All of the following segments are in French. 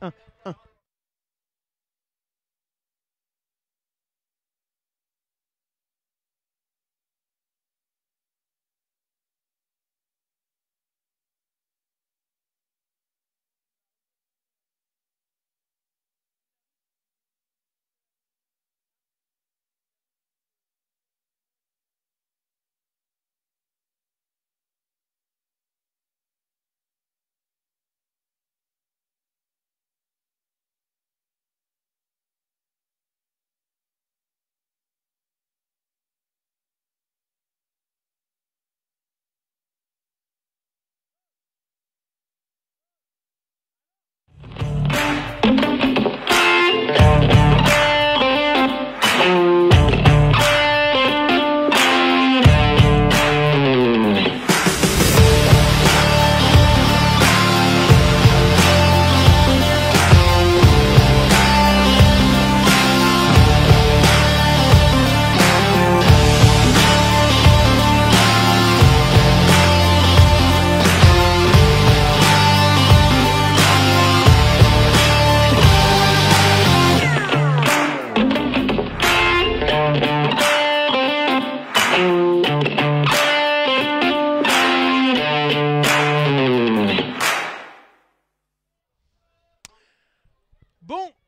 1, 1.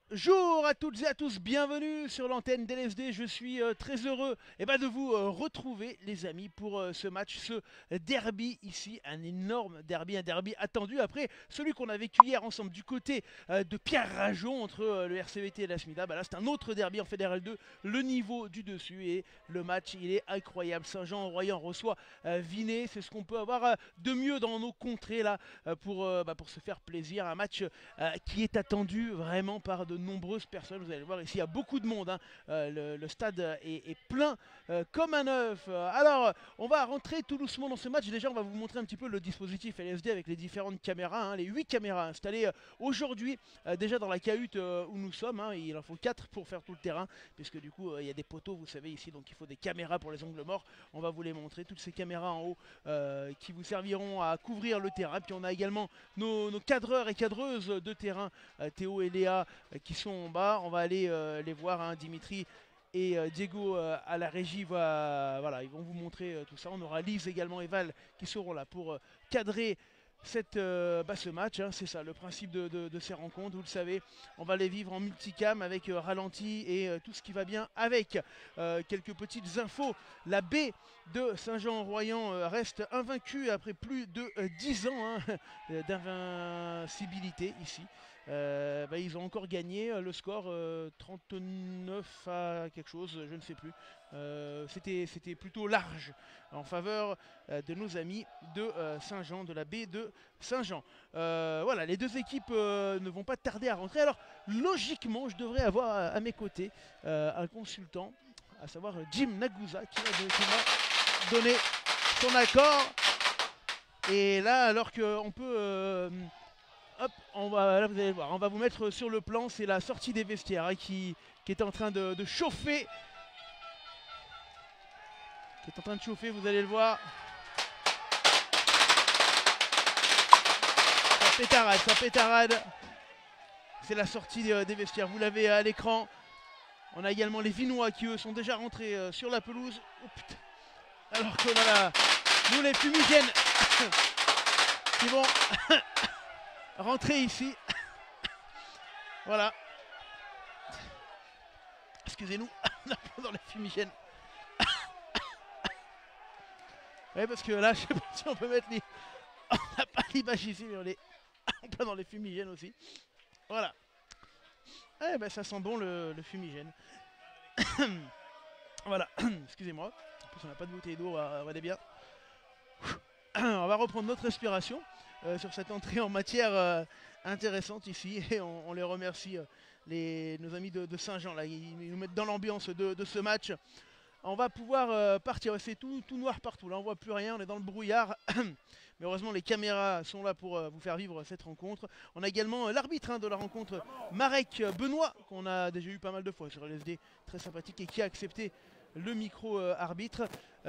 Bonjour à toutes et à tous, bienvenue sur l'antenne d'LSD. Je suis très heureux de vous retrouver les amis pour ce match, ce derby ici, un énorme derby, un derby attendu après celui qu'on a vécu hier ensemble du côté de Pierre Rajon entre le RCVT et la SMIDA. Là c'est un autre derby en Fédéral 2, le niveau du dessus et le match il est incroyable. Saint-Jean-Royan reçoit Vinay, c'est ce qu'on peut avoir de mieux dans nos contrées là pour se faire plaisir. Un match qui est attendu vraiment par de nombreuses personnes. Vous allez le voir ici, il y a beaucoup de monde, hein. Le stade est plein comme un œuf. Alors, on va rentrer tout doucement dans ce match. Déjà, on va vous montrer un petit peu le dispositif LSD avec les différentes caméras, hein, les 8 caméras installées aujourd'hui déjà dans la cahute où nous sommes, hein. Il en faut 4 pour faire tout le terrain, puisque du coup, il y a des poteaux, vous savez, ici, donc il faut des caméras pour les angles morts. On va vous les montrer, toutes ces caméras en haut qui vous serviront à couvrir le terrain. Puis on a également nos cadreurs et cadreuses de terrain, Théo et Léa, qui sont en bas. On va aller les voir, hein, Dimitri et Diego à la régie, voilà, ils vont vous montrer tout ça. On aura Lise également et Val qui seront là pour cadrer ce match, hein. C'est ça le principe de ces rencontres, vous le savez. On va les vivre en multicam avec ralenti et tout ce qui va bien avec. Quelques petites infos, la B de Saint-Jean-Royan reste invaincue après plus de 10 ans, hein, d'invincibilité ici. Ils ont encore gagné le score 39 à quelque chose, je ne sais plus. C'était plutôt large en faveur de nos amis de Saint-Jean, de la baie de Saint-Jean. Voilà, les deux équipes ne vont pas tarder à rentrer. Alors logiquement, je devrais avoir à mes côtés un consultant, à savoir Jim Nagusa, qui m'a donné son accord. Et là, alors qu'on peut... hop, là vous allez voir, on va vous mettre sur le plan, c'est la sortie des vestiaires, hein, qui est en train de chauffer. Qui est en train de chauffer, vous allez le voir. Ça pétarade. C'est la sortie des vestiaires, vous l'avez à l'écran. On a également les Vinois qui eux sont déjà rentrés sur la pelouse. Oh, putain. Alors qu'on a nous les fumigènes qui vont rentrer ici. Voilà. Excusez-nous, on a pas dans les fumigènes. Ouais, parce que là, je sais pas si on peut mettre les... On n'a pas l'image ici, mais on est en plein dans les fumigènes aussi. Voilà. Ouais, ça sent bon le fumigène. Voilà, excusez-moi. En plus, on n'a pas de bouteille d'eau, on va aller bien. On va reprendre notre respiration sur cette entrée en matière intéressante ici. Et on les remercie, nos amis de Saint-Jean. Là, ils nous mettent dans l'ambiance de ce match. On va pouvoir partir, c'est tout noir partout, là on voit plus rien, on est dans le brouillard. Mais heureusement les caméras sont là pour vous faire vivre cette rencontre. On a également l'arbitre, hein, de la rencontre, Marek Benoît, qu'on a déjà eu pas mal de fois sur LSD, très sympathique et qui a accepté le micro arbitre.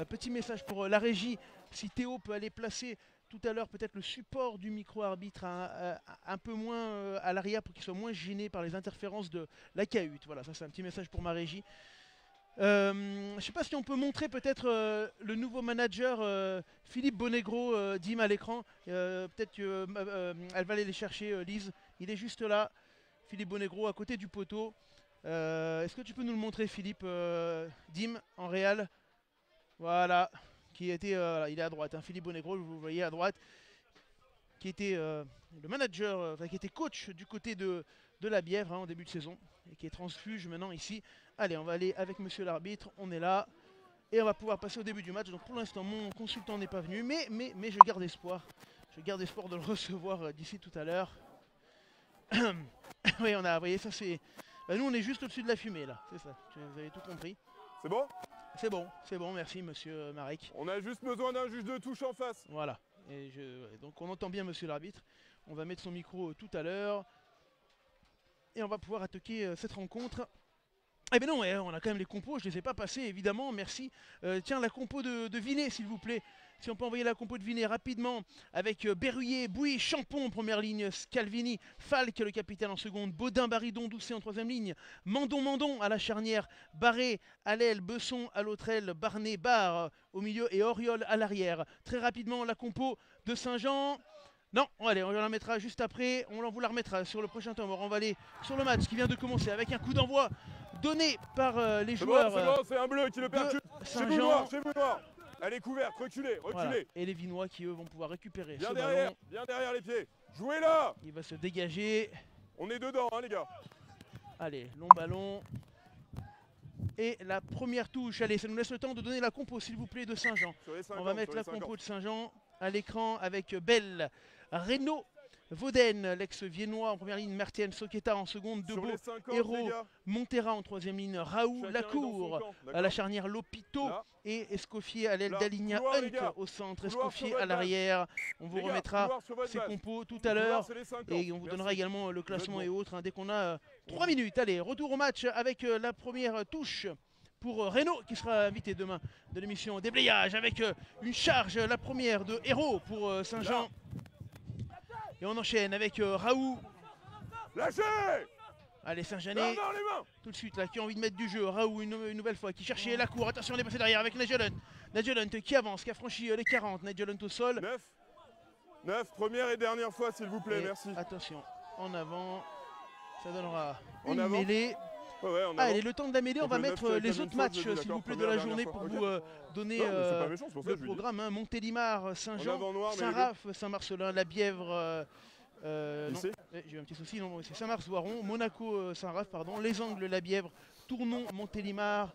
Petit message pour la régie, si Théo peut aller placer tout à l'heure peut-être le support du micro-arbitre un peu moins à l'arrière pour qu'il soit moins gêné par les interférences de la cahute. Voilà, ça c'est un petit message pour ma régie. Je ne sais pas si on peut montrer peut-être le nouveau manager Philippe Bonegro Dim à l'écran. Peut-être qu'elle va aller les chercher, Lise. Il est juste là, Philippe Bonegro à côté du poteau. Est-ce que tu peux nous le montrer, Philippe Dim en réel? Voilà, qui était, il est à droite, hein, Philippe Bonegro, vous voyez à droite, qui était le manager, qui était coach du côté de la Bièvre en début de saison, et qui est transfuge maintenant ici. Allez, on va aller avec monsieur l'arbitre, on est là, et on va pouvoir passer au début du match. Donc pour l'instant, mon consultant n'est pas venu, mais je garde espoir. Je garde espoir de le recevoir d'ici tout à l'heure. Oui, on a, vous voyez, ça c'est... nous, on est juste au-dessus de la fumée, là, c'est ça, vous avez tout compris. C'est bon? C'est bon, merci monsieur Marek. On a juste besoin d'un juge de touche en face. Voilà, donc on entend bien monsieur l'arbitre. On va mettre son micro tout à l'heure. Et on va pouvoir attaquer cette rencontre. Eh bien non, on a quand même les compos, je ne les ai pas passés évidemment, merci. Tiens, la compo de Vinet s'il vous plaît. Si on peut envoyer la compo de Vinet rapidement avec Berruyer, Bouy, Champon en première ligne, Scalvini, Falk le capitaine en seconde, Baudin, Baridon, Doucet en troisième ligne, Mandon à la charnière, Barré, Allel, Besson à l'autre aile, Barnet, Barre au milieu et Oriol à l'arrière. Très rapidement la compo de Saint-Jean. Non, allez, on la mettra juste après, vous la remettra sur le prochain temps. On va renvoyer sur le match qui vient de commencer avec un coup d'envoi donné par les joueurs. C'est bon, c'est un bleu qui le percute. Chez vous noir. Elle est couverte, reculez. Voilà. Et les Vinois qui eux vont pouvoir récupérer bien ce derrière, ballon. Bien derrière les pieds. Jouez là. Il va se dégager. On est dedans, hein, les gars. Allez, long ballon. Et la première touche, allez, ça nous laisse le temps de donner la compo s'il vous plaît de Saint-Jean. On va mettre la compo de Saint-Jean à l'écran avec Bell, Reynaud, Vauden, l'ex-viennois en première ligne, Mertienne, Soqueta en seconde, Debo, Hérault, Montera en troisième ligne, Raoult, Lacour, à la charnière Lopito et Escoffier à l'aile d'Aligna, Hunt au centre, Escoffier à l'arrière. On vous remettra ces compos tout à l'heure et on vous donnera également le classement et autres dès qu'on a 3 minutes. Allez, retour au match avec la première touche pour Reynaud qui sera invité demain de l'émission Déblayage avec une charge, la première de Hérault pour Saint-Jean. Et on enchaîne avec Raoult. Lâchez! Allez, Saint-Jeanais, tout de suite là, qui a envie de mettre du jeu. Raoult une nouvelle fois, qui cherchait la cour. Attention, on est passé derrière avec Nigel Hunt. Nigel Hunt qui avance, qui a franchi les 40. Nigel Hunt au sol. 9, première et dernière fois s'il vous plaît, merci. Attention, en avant, ça donnera une mêlée. Ouais, allez, le temps de la mêlée, on va mettre les autres matchs s'il vous plaît de la journée pour vous donner le programme. Hein. Montélimar, Saint-Jean, Saint-Raph, Saint-Marcelin, La Bièvre, non, j'ai eu un petit souci, non, c'est Saint-Mars-Voiron, Monaco, Saint-Raph, pardon, Les Angles, La Bièvre, Tournon, Montélimar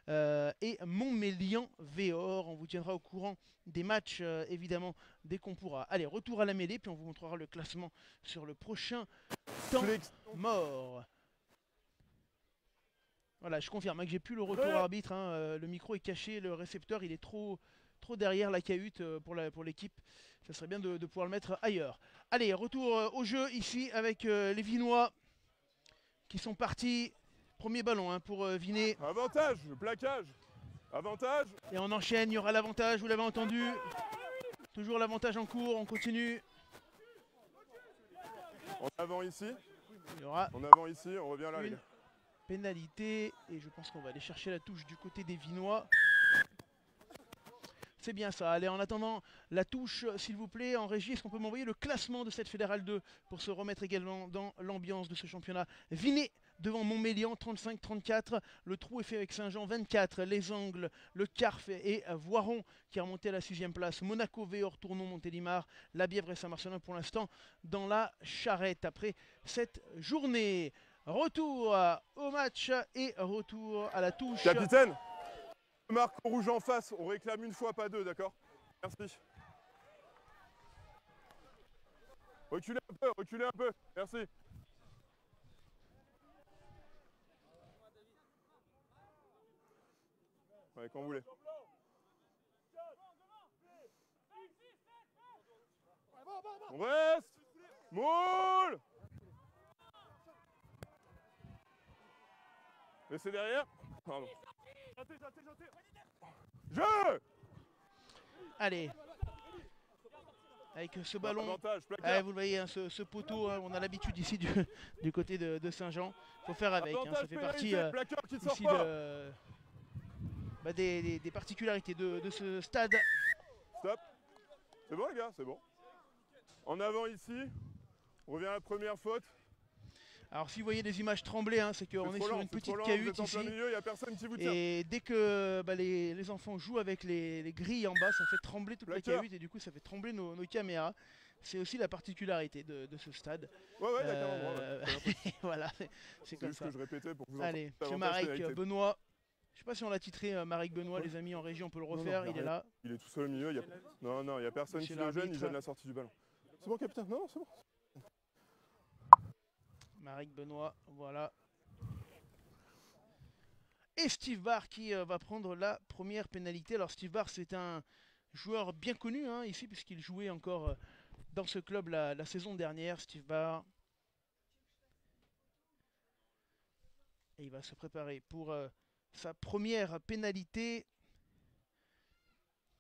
et Montmélian-Véor. On vous tiendra au courant des matchs évidemment dès qu'on pourra. Allez, retour à la mêlée, puis on vous montrera le classement sur le prochain temps mort. Voilà, je confirme que j'ai plus le retour arbitre, hein, le micro est caché, le récepteur il est trop derrière la cahute pour l'équipe. Ça serait bien de pouvoir le mettre ailleurs. Allez, retour au jeu ici avec les Vinois qui sont partis. Premier ballon hein, pour Vinet. Avantage, le plaquage. Avantage. Et on enchaîne, il y aura l'avantage, vous l'avez entendu. Toujours l'avantage en cours, on continue. En avant ici. Il y aura en avant ici, on revient là. Pénalité et je pense qu'on va aller chercher la touche du côté des Vinois. C'est bien ça. Allez, en attendant la touche, s'il vous plaît, en régie, est-ce qu'on peut m'envoyer le classement de cette Fédérale 2 pour se remettre également dans l'ambiance de ce championnat? Vinet devant Montmélian, 35-34. Le trou est fait avec Saint-Jean, 24. Les Angles, le Carf et Voiron qui est remonté à la 6e place. Monaco, Véor, Tournon, Montélimar, La Bièvre et Saint-Marcelin pour l'instant dans la charrette après cette journée. Retour au match et retour à la touche. Capitaine, marque rouge en face, on réclame une fois, pas deux, d'accord? Merci. Reculez un peu, merci. Ouais, quand vous voulez. On reste. Moule. Laissez derrière. Pardon. Jeu. Allez. avec ce ballon. Avantage, placard. Ah, vous le voyez, hein, ce poteau, hein, on a l'habitude ici du côté de Saint-Jean. Il faut faire avec, hein, ça fait partie placard qui ne sort ici pas. des particularités de ce stade. Stop. C'est bon les gars, c'est bon. En avant ici. On revient à la première faute. Alors si vous voyez des images trembler, hein, c'est qu'on est sur une petite vous cahute êtes en plein ici. milieu, il n'y a personne qui vous tient. Et dès que les enfants jouent avec les grilles en bas, ça fait trembler toute la cahute et du coup ça fait trembler nos caméras. C'est aussi la particularité de ce stade. Ouais, d'accord. Voilà, c'est comme juste ça. que je répétais pour que vous Allez, entendiez c'est Marek Benoît. Je sais pas si on l'a titré Marek Benoît, les amis en régie, on peut le refaire, il est là. Il est tout seul au milieu, non, il n'y a personne qui le gêne, il gêne la sortie du ballon. C'est bon capitaine, non, c'est bon. Marek Benoît, voilà. Et Steve Barr qui va prendre la première pénalité. Alors Steve Barr, c'est un joueur bien connu hein, ici, puisqu'il jouait encore dans ce club la saison dernière. Steve Barr. Et il va se préparer pour sa première pénalité.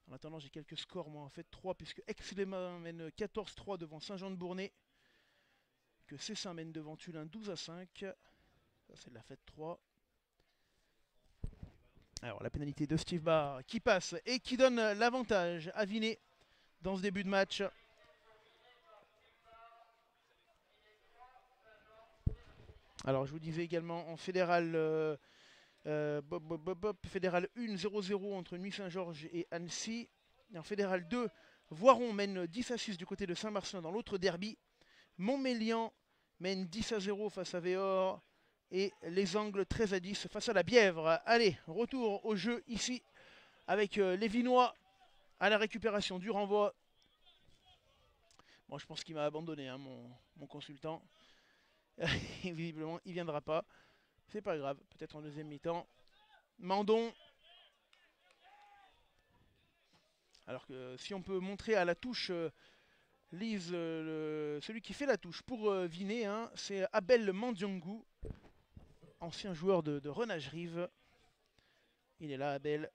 En attendant, j'ai quelques scores, moi en fait 3, puisque Aix-les-Bains mène 14-3 devant Saint-Jean-de-Bournay. Que Cessin mène devant Tullin 12-5. Ça c'est de la fête 3. Alors la pénalité de Steve Barr qui passe et qui donne l'avantage à Vinay dans ce début de match. Alors je vous disais également en fédéral fédéral 1 0-0 entre Nuit-Saint-Georges et Annecy. Et en fédéral 2, Voiron mène 10-6 du côté de Saint-Marcelin dans l'autre derby. Montmélian mène 10-0 face à Véor. Et les Angles 13-10 face à la Bièvre. Allez, retour au jeu ici avec les Vinois à la récupération du renvoi. Bon, je pense qu'il m'a abandonné, hein, mon consultant. Et visiblement, il ne viendra pas. C'est pas grave, peut-être en deuxième mi-temps. Mandon. Alors que si on peut montrer à la touche Lise, celui qui fait la touche pour Vinay, hein, c'est Abel Mandiangou, ancien joueur de Renage-Rive. Il est là, Abel,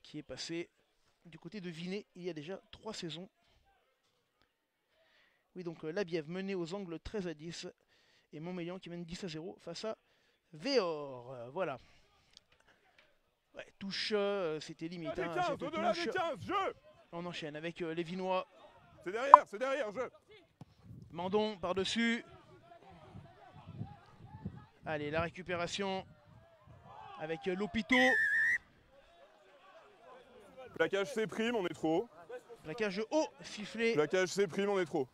qui est passé du côté de Vinay il y a déjà 3 saisons. Oui, donc la Bièvre menée aux Angles 13-10 et Montmélian qui mène 10-0 face à Véor. Voilà. Ouais, touche, c'était limite. Hein, 15, au-delà des 15, jeu. On enchaîne avec les Vinois. C'est derrière, jeu. Mandon par-dessus. Allez, la récupération avec Lopito. Plaquage C', on est trop haut. Plaquage haut, sifflé. Plaquage C', on est trop.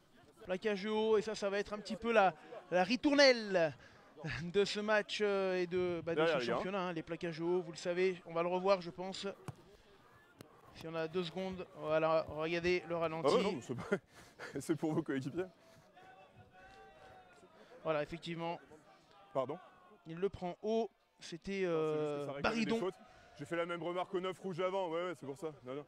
Plaquage haut, et ça va être un petit peu la ritournelle de ce match et de ce championnat. Hein, les plaquages hauts, vous le savez, on va le revoir, je pense. Si on a 2 secondes, voilà, regardez le ralenti. Ah ouais, non, c'est pour vos coéquipiers. Voilà, effectivement. Pardon. Il le prend haut, c'était Baridon. J'ai fait la même remarque au 9 rouge avant, ouais, c'est pour ça. Non.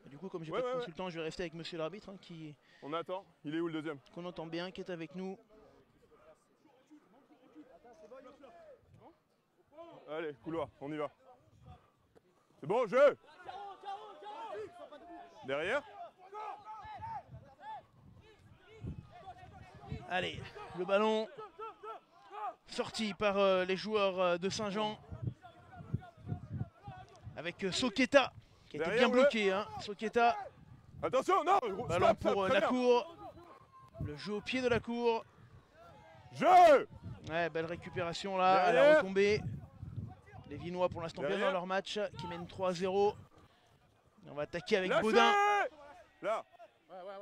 Et du coup, comme j'ai pas de consultant, je vais rester avec monsieur l'arbitre hein, qui. On attend, il est où le deuxième? Qu'on entend bien, qui est avec nous. Allez, couloir, on y va. C'est bon, jeu. Derrière. Allez, le ballon sorti par les joueurs de Saint-Jean. Avec Soqueta qui a été bien bloqué. Hein. Soqueta. Attention, non. Ballon pour la cour. Le jeu au pied de la cour. Jeu. Ouais, belle récupération là, à la retombée. Les Vinois pour l'instant bien dans leur match, qui mènent 3-0. On va attaquer avec Baudin. Là.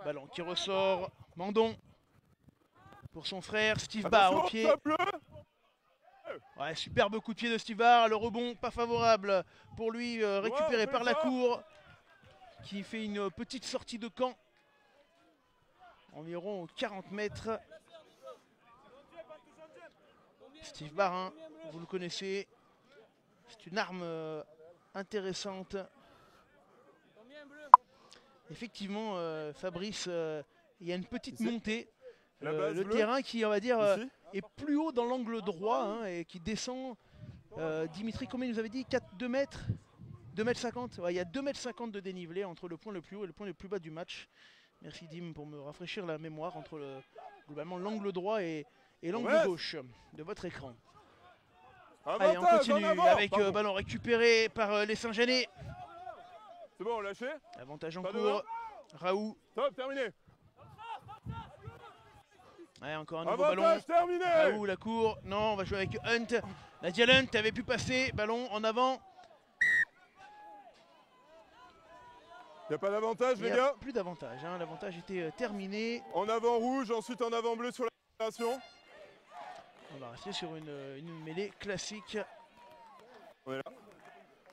Ballon qui ressort. Mandon. Pour son frère, Steve Barr au pied. Ouais, superbe coup de pied de Steve Barr. Le rebond pas favorable pour lui, récupéré par la cour. Qui fait une petite sortie de camp. Environ 40 mètres. Steve Barr, hein, vous le connaissez. C'est une arme intéressante. Effectivement, Fabrice, il y a une petite montée. Le terrain qui, on va dire, est plus haut dans l'angle droit hein, et qui descend. Dimitri, combien il nous avait dit 2 mètres? 2,50 m. Ouais, il y a 2,50 m de dénivelé entre le point le plus haut et le point le plus bas du match. Merci Dim pour me rafraîchir la mémoire entre globalement l'angle droit et l'angle gauche de votre écran. Allez, on continue avec ballon récupéré par les Saint-Jeanais. C'est bon, lâché. Avantage en cours. Raoult. Top, terminé. Ouais, encore un nouveau avantage ballon. Terminé. Raoult, la cour. Non, on va jouer avec Hunt. Nadia Hunt avait pu passer. Ballon en avant. Il n'y a pas d'avantage, les gars. Plus d'avantage. Hein. L'avantage était terminé. En avant rouge, ensuite en avant bleu sur la fédération. On va rester sur une mêlée classique. On est là.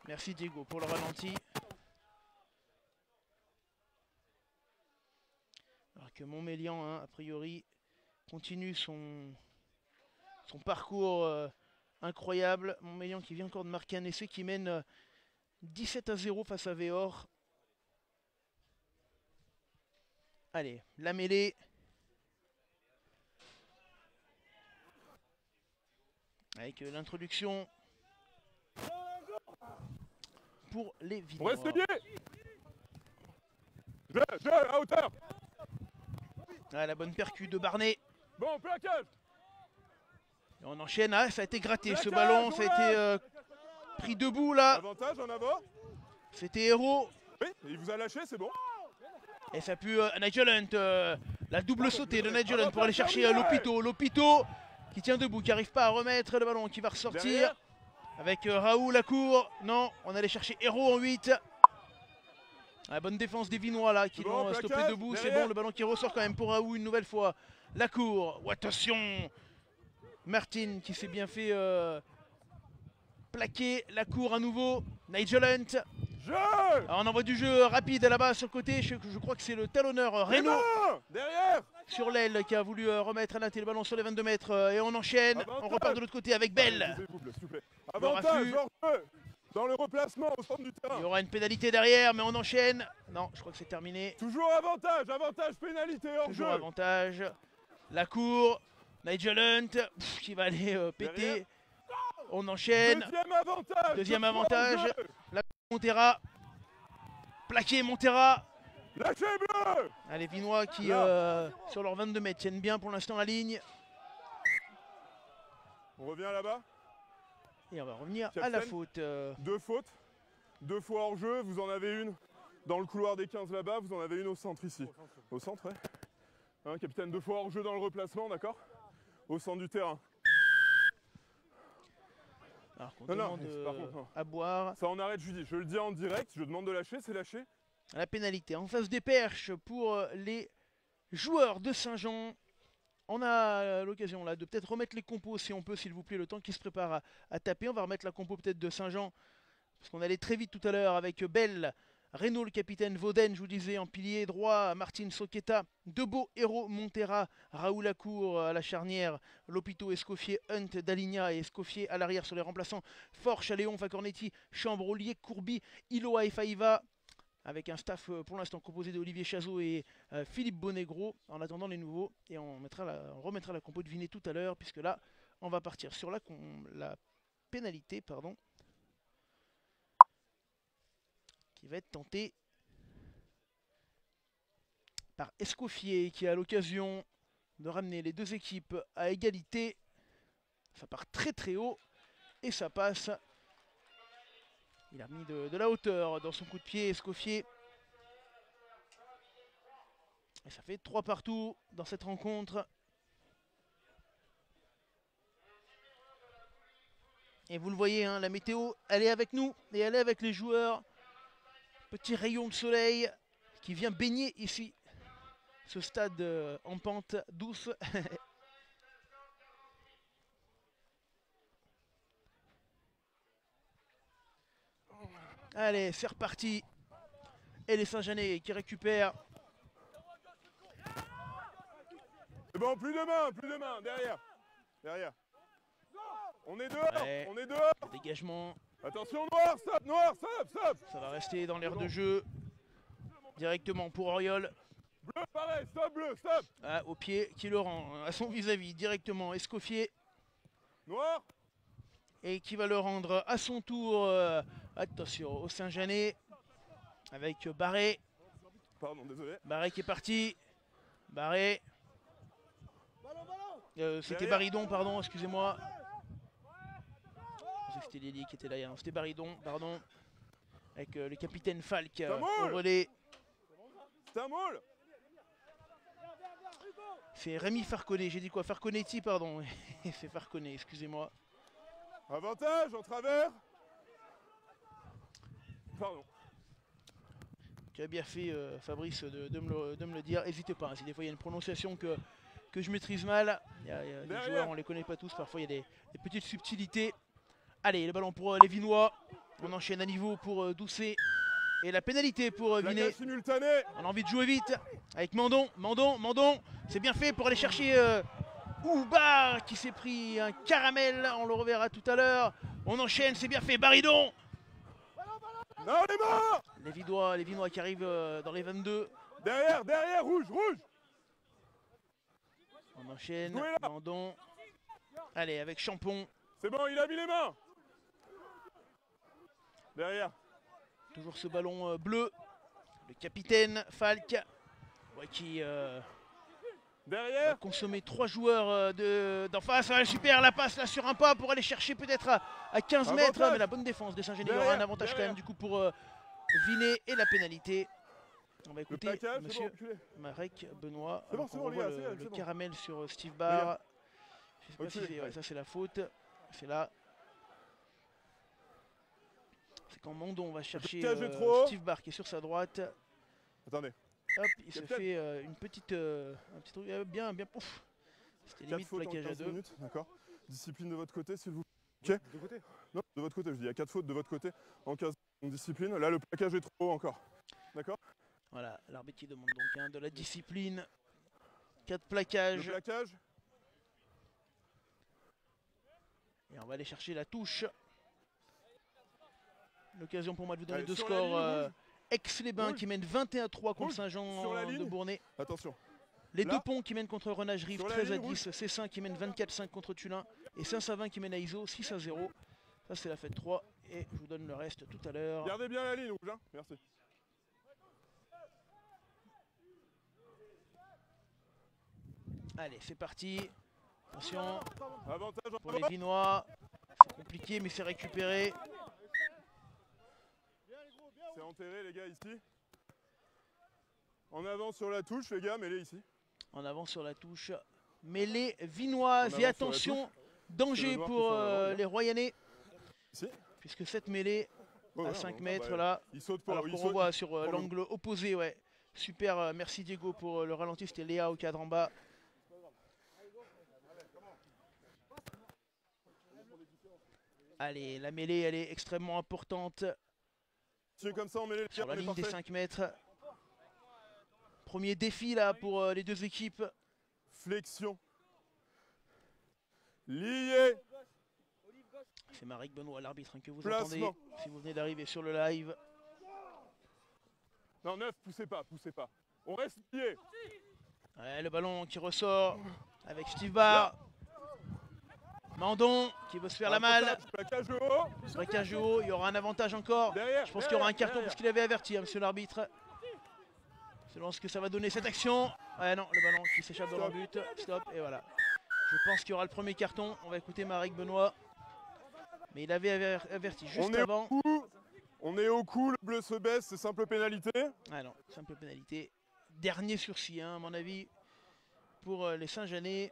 Merci Diego pour le ralenti. Alors que Montmélian, hein, a priori, continue son parcours incroyable. Montmélian qui vient encore de marquer un essai qui mène 17-0 face à Véor. Allez, la mêlée. Avec l'introduction pour les Vinois. Restez bien. Je, à hauteur. Ah, la bonne percu de Barnet. Bon, plaquage. Et on enchaîne. Ah, ça a été gratté ce ballon. Ça a été pris debout là. Avantage en avant. C'était Héros. Oui, il vous a lâché, c'est bon. Et ça a pu Nigel Hunt. La double sautée de Nigel Hunt pour aller chercher Lopito. Lopito qui tient debout, qui n'arrive pas à remettre le ballon, qui va ressortir. Derrière. Avec Raoult, la cour. Non, on allait chercher Héros en 8. La bonne défense des Vinois là, qui l'ont stoppé debout. C'est bon, le ballon qui ressort quand même pour Raoult une nouvelle fois. La cour. Oh, attention. Martin qui s'est bien fait plaquer. La cour à nouveau. Nigel Hunt. Alors, on envoie du jeu rapide là-bas sur le côté. Je crois que c'est le talonneur Renault derrière sur l'aile qui a voulu remettre le ballon sur les 22 mètres. Et on enchaîne. Avantage. On repart de l'autre côté avec Bell. Avantage dans le replacement au centre du terrain. Il y aura une pénalité derrière, mais on enchaîne. Non, je crois que c'est terminé. Toujours avantage, avantage, pénalité hors Toujours jeu. Avantage. La cour. Nigel Hunt qui va aller péter. Derrière. On enchaîne. Deuxième avantage. La Montera. Plaqué Montera. Lâchez bleu. Les Vinois qui, sur leurs 22 mètres, tiennent bien pour l'instant la ligne. On revient là-bas. Et on va revenir à la faute. Deux fautes. 2 fois hors jeu. Vous en avez une dans le couloir des 15 là-bas. Vous en avez une au centre ici. Au centre, ouais. Hein, capitaine, 2 fois hors jeu dans le replacement, d'accord. Au centre du terrain. Alors qu'on demande à boire. Ça on arrête, je le dis en direct, je demande de lâcher, c'est lâché. La pénalité en face des perches pour les joueurs de Saint-Jean. On a l'occasion là de peut-être remettre les compos si on peut, s'il vous plaît, le temps qui se prépare à taper. On va remettre la compo peut-être de Saint-Jean, parce qu'on allait très vite tout à l'heure avec Bell, Renault le capitaine, Vauden, je vous disais, en pilier droit, Martin Soqueta, Debeau, Héros, Montera, Raoult Lacour à la charnière, Lopito, Escoffier, Hunt, Daligna et Escoffier à l'arrière sur les remplaçants, Fort, Chaléon, Facornetti, Chambre, Ollier, Courby, Iloa et Faïva, avec un staff pour l'instant composé d'Olivier Chazot et Philippe Bonnegro, en attendant les nouveaux, et on remettra la compo de Vinet tout à l'heure, puisque là, on va partir sur la pénalité, pardon, qui va être tenté par Escoffier, qui a l'occasion de ramener les deux équipes à égalité. Ça part très très haut et ça passe. Il a mis de la hauteur dans son coup de pied, Escoffier. Et ça fait 3 partout dans cette rencontre. Et vous le voyez, hein, la météo, elle est avec nous et elle est avec les joueurs. Petit rayon de soleil qui vient baigner ici ce stade en pente douce. Allez, c'est reparti. Et les Saint-Jeanais qui récupèrent. C'est bon, plus de main, derrière. Derrière. On est dehors, ouais. On est dehors. Dégagement. Attention, noir, stop. Ça va rester dans l'air de jeu. Directement pour Oriol. Bleu, pareil, stop. Ah, au pied, qui le rend à son vis-à-vis directement. Escoffier. Noir. et qui va le rendre à son tour. Attention au Saint-Jeanais avec Barré. Pardon, désolé. Barré qui est parti. Barré. C'était Derrière. Baridon, pardon, excusez-moi. Je pensais que c'était Lily qui était là. C'était Baridon, pardon. Avec le capitaine Falk au relais. C'est un moule. C'est Rémi Farconet. J'ai dit quoi? Farconetti, pardon. C'est Farconet, excusez-moi. Avantage en travers. Pardon. Tu as bien fait, Fabrice, de me le dire. N'hésitez pas, hein, si des fois il y a une prononciation que je maîtrise mal. Il y a des joueurs, on les connaît pas tous. Parfois, il y a des petites subtilités. Allez, le ballon pour les Vinois. On enchaîne à niveau pour Doucet. Et la pénalité pour Vinet. Simultané. On a envie de jouer vite avec Mandon. Mandon. C'est bien fait pour aller chercher Ouba qui s'est pris un caramel. On le reverra tout à l'heure. On enchaîne, c'est bien fait. Baridon. Non, les mains. Les Vinois qui arrivent dans les 22. Derrière, rouge. On enchaîne. Mandon. Allez, avec Champon. C'est bon, il a mis les mains. Derrière. Toujours ce ballon bleu. Le capitaine Falk. Ouais, qui Derrière. va consommer 3 joueurs d'en face. Ah, super, la passe là sur un pas pour aller chercher peut-être à 15 mètres. Mais la bonne défense des Saint-Jeanais. Il y aura un avantage quand même du coup pour Vinet et la pénalité. On va écouter plaquage, monsieur bon, Marek Benoît. C'est bon, on les voit gars, le caramel sur Steve Barr. Je sais pas si ouais. ça c'est la faute. C'est là. C'est quand Mandon va chercher Steve Barr qui est sur sa droite. Attendez. Hop, il se fait un petit truc bien pouf. C'était limite plaquage à 2. D'accord. Discipline de votre côté, s'il vous plaît. Ok. De côté. Non, de votre côté, je dis. Il y a 4 fautes de votre côté en 15 discipline. Là, le plaquage est trop haut encore. D'accord. Voilà, l'arbitre qui demande donc de la discipline. 4 plaquages. Le plaquage. Et on va aller chercher la touche. L'occasion pour moi de vous donner 2 scores. Aix-les-Bains qui mène 21-3 contre Saint-Jean de Bournay. Attention. Les Deux Ponts qui mènent contre Renage-Rive 13-10. C5 qui mène 24-5 contre Tulin. Et Saint-Savin qui mène à Iso 6-0. Ça c'est la fête 3. Et je vous donne le reste tout à l'heure. Gardez bien la ligne rouge, hein. Merci. Allez, c'est parti. Attention. Avantage pour les Vinois. C'est compliqué mais c'est récupéré. C'est enterré les gars ici. En avant sur la touche les gars, mêlée ici. En avant sur la touche. Mêlée vinoise. Et attention, danger pour les Royanais. Ici. Puisque cette mêlée à 5 mètres là. Il saute pas. Alors qu'on revoit sur l'angle opposé, ouais. Super, merci Diego pour le ralenti. C'était Léa au cadre en bas. Allez, la mêlée elle est extrêmement importante. Comme ça, on met sur la ligne des 5 mètres. Premier défi là pour les deux équipes. Flexion. Lié. C'est Marek Benoît, l'arbitre, que vous entendez si vous venez d'arriver sur le live. Non, 9, poussez pas. On reste lié. Ouais, le ballon qui ressort avec Steve Barr. Mandon qui veut se faire la malle. Plaquage haut, il y aura un avantage encore. Je pense qu'il y aura un carton parce qu'il avait averti, monsieur l'arbitre. Selon ce que ça va donner cette action. Ouais, non, le ballon qui s'échappe dans le but. Stop, et voilà. Je pense qu'il y aura le premier carton. On va écouter Marek Benoît. Mais il avait averti juste avant. On est au coup, le bleu se baisse, c'est simple pénalité. Ah non, simple pénalité. Dernier sursis, hein, à mon avis, pour les Saint-Jeanais.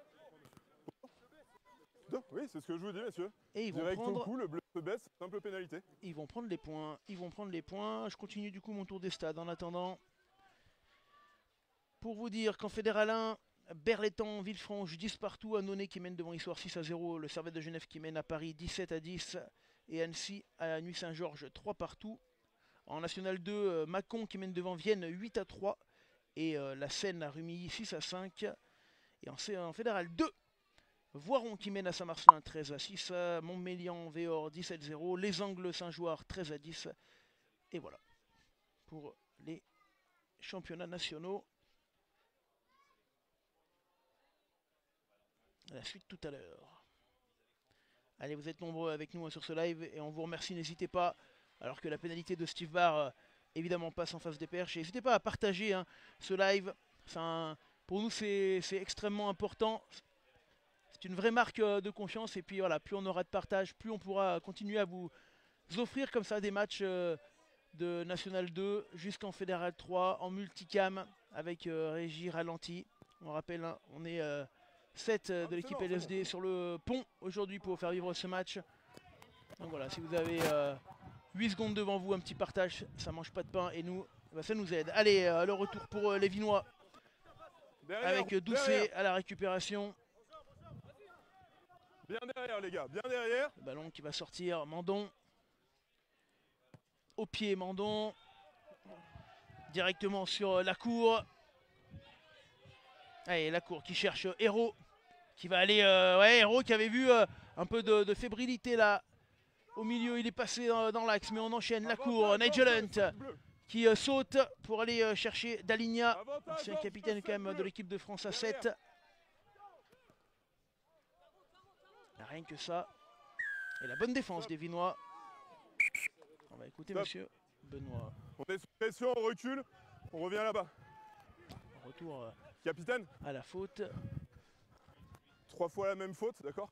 Oui, c'est ce que je vous dis, messieurs. Et ils vont direct prendre... au coup, le bleu se baisse, simple pénalité. Ils vont prendre les points. Je continue du coup mon tour des stades en attendant. Pour vous dire qu'en Fédéral 1, Berlétan, Villefranche 10 partout, Annonay qui mène devant Issoire 6-0, le Servette de Genève qui mène à Paris 17-10 et Annecy à Nuit-Saint-Georges 3 partout. En National 2, Mâcon qui mène devant Vienne 8-3 et la Seine à Rumilly 6-5. Et en Fédéral 2, Voiron qui mène à Saint-Marcelin 13-6, Montmélian, Véor 17-0, Les Angles, Saint-Jouard 13-10. Et voilà pour les championnats nationaux. La suite tout à l'heure. Allez, vous êtes nombreux avec nous sur ce live et on vous remercie, n'hésitez pas. Alors que la pénalité de Steve Barr, évidemment, passe en face des perches. N'hésitez pas à partager hein, ce live. Pour nous, c'est extrêmement important. C'est une vraie marque de confiance. Et puis voilà, plus on aura de partage, plus on pourra continuer à vous offrir comme ça des matchs de National 2 jusqu'en Fédéral 3, en multicam, avec régie ralenti. On rappelle, hein, on est 7 de l'équipe LSD sur le pont aujourd'hui pour faire vivre ce match. Donc voilà, si vous avez 8 secondes devant vous, un petit partage, ça mange pas de pain et nous, bah, ça nous aide. Allez, le retour pour les Vinois avec Doucet à la récupération. Bien derrière les gars, bien derrière. Le ballon qui va sortir, Mandon. Au pied, Mandon. Directement sur la cour. Allez, la cour qui cherche Héros. Qui va aller, ouais, Héros qui avait vu un peu de fébrilité là. Au milieu, il est passé dans l'axe, mais on enchaîne la cour. Nigel Hunt qui saute pour aller chercher Daligna, ancien capitaine quand même de l'équipe de France à 7. Rien que ça. Et la bonne défense des Vinois. On va écouter monsieur Benoît. On est sous pression, on recule, on revient là-bas. Retour capitaine à la faute. 3 fois la même faute, d'accord?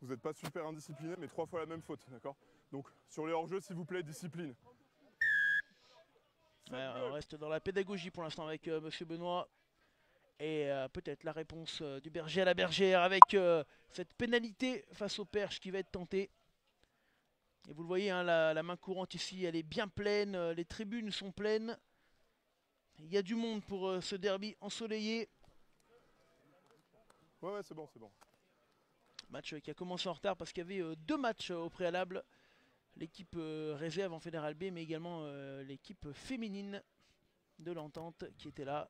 Vous n'êtes pas super indiscipliné, mais 3 fois la même faute, d'accord? Donc, sur les hors-jeux, s'il vous plaît, discipline. Ouais, on reste dans la pédagogie pour l'instant avec monsieur Benoît. Et peut-être la réponse du berger à la bergère avec cette pénalité face au perche qui va être tentée. Et vous le voyez, hein, la main courante ici, elle est bien pleine. Les tribunes sont pleines. Il y a du monde pour ce derby ensoleillé. Ouais, c'est bon, c'est bon. Match qui a commencé en retard parce qu'il y avait 2 matchs au préalable. L'équipe réserve en Fédéral B, mais également l'équipe féminine de l'Entente qui était là.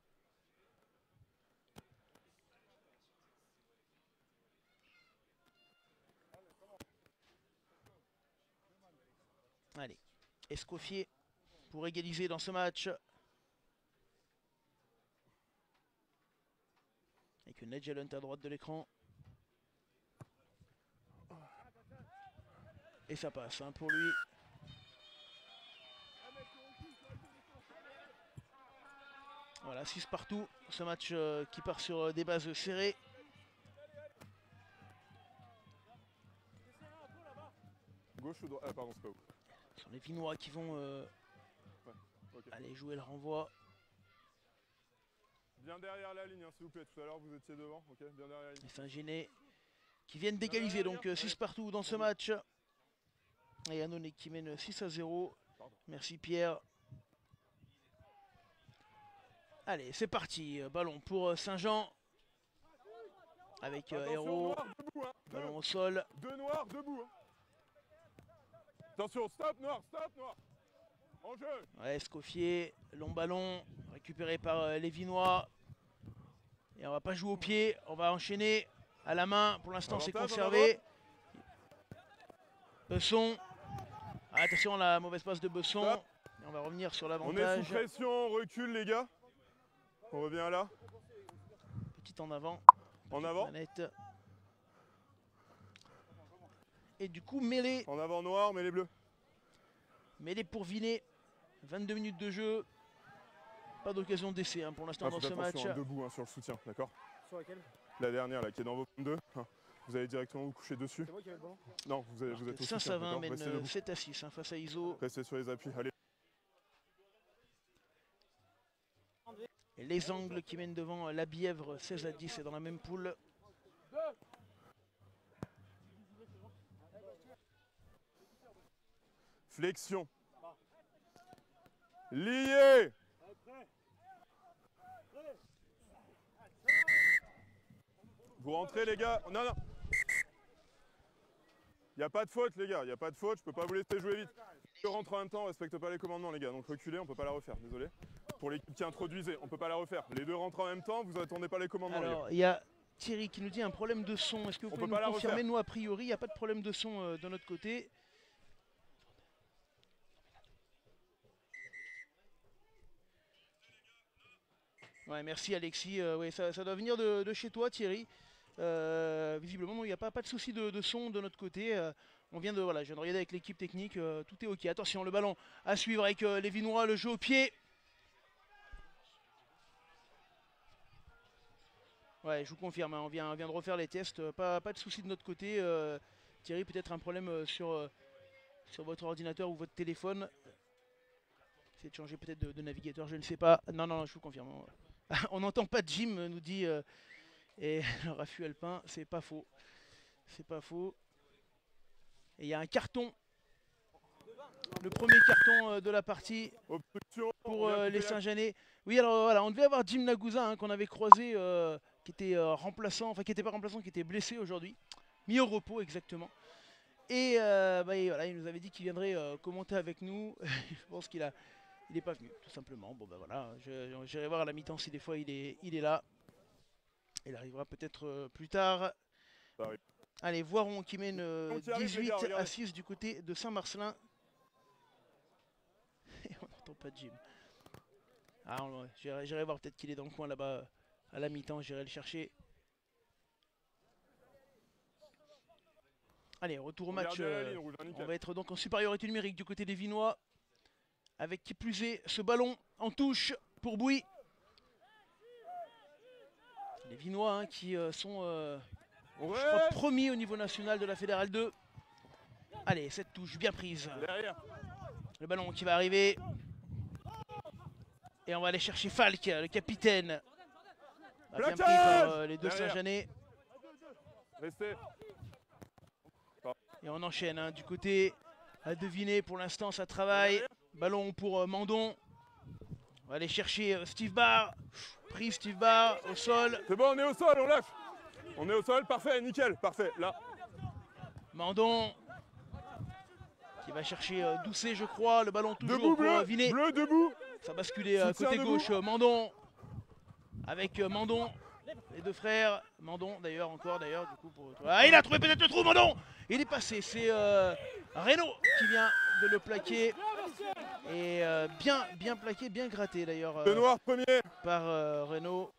Allez, Escoffier pour égaliser dans ce match. Avec une Nigel Hunt à droite de l'écran. Et ça passe hein, pour lui. Voilà, 6 partout. Ce match qui part sur des bases serrées. Gauche ou droite? Ah, pardon, c'est pas où. Ce sont les Vinois qui vont aller jouer le renvoi. Bien derrière la ligne, hein, s'il vous plaît. Tout à l'heure, vous étiez devant. Ok, bien derrière la ligne. Les Saint-Géné qui viennent d'égaliser. Donc 6 partout dans ce match. Et Annonay qui mène 6-0. Merci Pierre. Allez, c'est parti. Ballon pour Saint-Jean. Avec Héros. Noir, debout, hein. Ballon au sol. 2 noirs, debout. Hein. Attention, stop noir, stop noir. En jeu. Ouais, Escoffier, long ballon, récupéré par les Vinois. Et on va pas jouer au pied, on va enchaîner à la main. Pour l'instant, c'est conservé. Besson. Ah, attention, la mauvaise passe de Besson. Et on va revenir sur l'avantage. On est sous pression, on recule les gars. On revient là. Petite en avant. En avant. Manette. Et du coup, mêlée. En avant noir, mêlée bleue. Mêlée pour Vinet. 22 minutes de jeu. Pas d'occasion d'essai hein, pour l'instant dans ce match. Debout hein, sur le soutien, d'accord? Sur laquelle? La dernière là, qui est dans vos 2. Hein. Vous allez directement vous coucher dessus. C'est moi qui avais le ballon? Non, vous êtes au soutien. 5-20 mène 7-6 hein, face à Iso. Restez sur les appuis, allez. Et les Angles qui mènent devant la Bièvre 16-10 et dans la même poule. Flexion. Lié. Vous rentrez les gars. Non, non. Il n'y a pas de faute les gars, il n'y a pas de faute, je peux pas vous laisser jouer vite. Je rentre en même temps, on respecte pas les commandements les gars, donc reculez, on peut pas la refaire, désolé. Pour l'équipe qui introduisait, on peut pas la refaire. Les 2 rentrent en même temps, vous attendez pas les commandements. Alors, il y a Thierry qui nous dit un problème de son. Est-ce que vous pouvez nous confirmer? Nous, a priori, il n'y a pas de problème de son de notre côté. Ouais, merci Alexis. Ouais, ça doit venir de chez toi, Thierry. Visiblement, il n'y a pas de souci de son de notre côté. On vient de, voilà, je viens de regarder avec l'équipe technique, tout est ok. Attention, le ballon à suivre avec les Vinois, le jeu au pied. Ouais, je vous confirme, hein, on vient de refaire les tests, pas de souci de notre côté. Thierry, peut-être un problème sur votre ordinateur ou votre téléphone. Essayez de changer peut-être de navigateur, je ne sais pas. Non, non, je vous confirme. On n'entend pas Jim, nous dit et le Rafu Alpin, c'est pas faux. C'est pas faux. Et il y a un carton. Le premier carton de la partie pour les Saint-Jeanais. Oui, alors voilà, on devait avoir Jim Nagusa hein, qu'on avait croisé, qui était remplaçant, enfin qui n'était pas remplaçant, qui était blessé aujourd'hui. Mis au repos exactement. Et, et voilà, il nous avait dit qu'il viendrait commenter avec nous. Je pense qu'il n'est pas venu, tout simplement. Bon ben voilà, j'irai voir à la mi-temps si des fois il est là. Il arrivera peut-être plus tard. Allez, Voiron qui mène 18-6 du côté de Saint-Marcelin. Et on n'entend pas Jim. Ah, j'irai voir peut-être qu'il est dans le coin là-bas à la mi-temps, j'irai le chercher. Allez, retour au match. On va être donc en supériorité numérique du côté des Vinois. Avec qui plus est ce ballon en touche pour Bouy. Les Vinois hein, qui sont je crois, premiers au niveau national de la Fédérale 2. Allez, cette touche bien prise. Le ballon qui va arriver. Et on va aller chercher Falk, le capitaine. Bien pris par les deux Saint-Jeanais. Et on enchaîne hein, du côté à deviner. Pour l'instant, ça travaille. Ballon pour Mandon. On va aller chercher Steve Barr. Pris Steve Barr au sol. C'est bon, on est au sol, on lâche. On est au sol, parfait, nickel, parfait. Là. Mandon qui va chercher Doucet, je crois. Le ballon toujours debout, pour Vinet. Bleu, debout. Ça va basculer côté gauche. Mandon avec Mandon. Les deux frères. Mandon d'ailleurs, encore d'ailleurs. Du coup, ah, il a trouvé peut-être le trou, Mandon. Il est passé. C'est Reynaud qui vient de le plaquer. Et bien plaqué, bien gratté d'ailleurs. Le noir premier. Par Reynaud.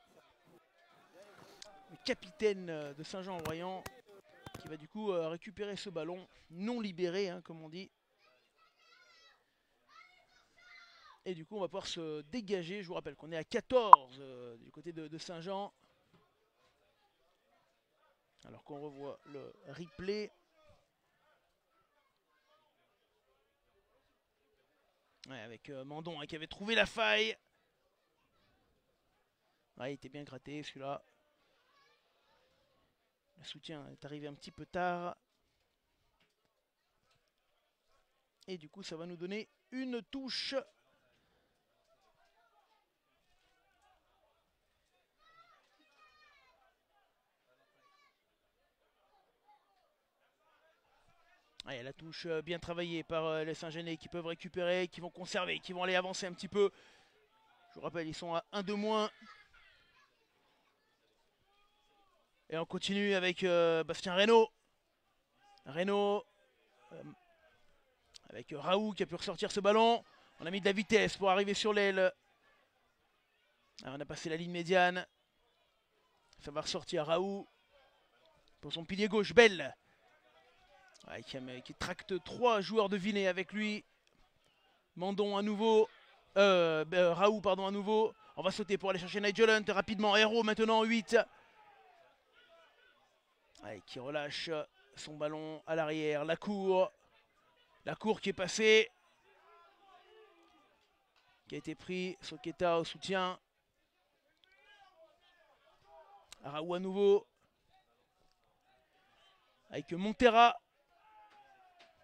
Le capitaine de Saint-Jean-en-Royan. Qui va du coup récupérer ce ballon non libéré, hein, comme on dit. Et du coup, on va pouvoir se dégager. Je vous rappelle qu'on est à 14 du côté de Saint-Jean. Alors qu'on revoit le replay. Ouais, avec Mandon hein, qui avait trouvé la faille. Ouais, il était bien gratté celui-là. Le soutien est arrivé un petit peu tard. Et du coup, ça va nous donner une touche. Ouais, la touche bien travaillée par les Saint-Jeanais qui peuvent récupérer, qui vont conserver, qui vont aller avancer un petit peu. Je vous rappelle, ils sont à 1 de moins. Et on continue avec Bastien Reynaud. Reynaud avec Raoult qui a pu ressortir ce ballon. On a mis de la vitesse pour arriver sur l'aile. On a passé la ligne médiane. Ça va ressortir Raoult. Pour son pilier gauche, Belle. Ouais, qui tracte 3 joueurs de Vinet avec lui. Mandon à nouveau. Raoult, pardon, à nouveau. On va sauter pour aller chercher Nigel Hunt rapidement. Héros maintenant 8. Ouais, qui relâche son ballon à l'arrière. La cour qui est passée. Qui a été pris. Soketa au soutien. Raoult à nouveau. Avec Montera.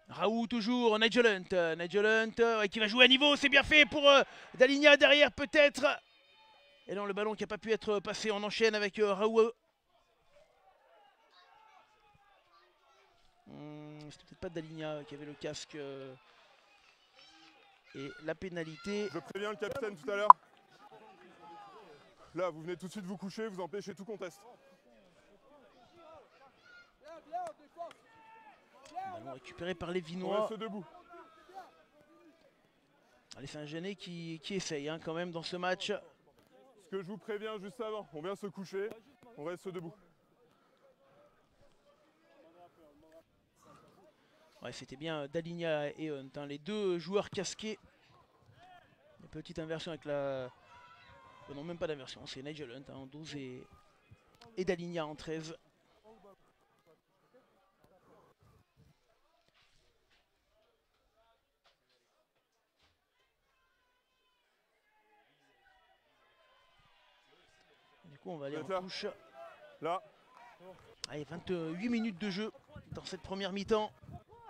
Raoult toujours, Nigel Hunt qui va jouer à niveau, c'est bien fait pour Daligna derrière peut-être. Et non, le ballon qui n'a pas pu être passé, on enchaîne avec Raoult. C'était peut-être pas Daligna qui avait le casque. Et la pénalité. Je préviens le capitaine tout à l'heure. Là, vous venez tout de suite vous coucher, vous empêchez tout conteste. Ballon récupéré par les Vinois. On reste debout. Les Saint-Jeanais qui essayent hein, quand même dans ce match. Ce que je vous préviens juste avant, on vient se coucher, on reste debout. Ouais, c'était bien Dalinja et Hunt, hein, les deux joueurs casqués. Une petite inversion avec la... non, même pas d'inversion, c'est Nigel Hunt hein, en 12 et Dalinja en 13. Du coup, on va aller en touche. Là. Allez, 28 minutes de jeu dans cette première mi-temps.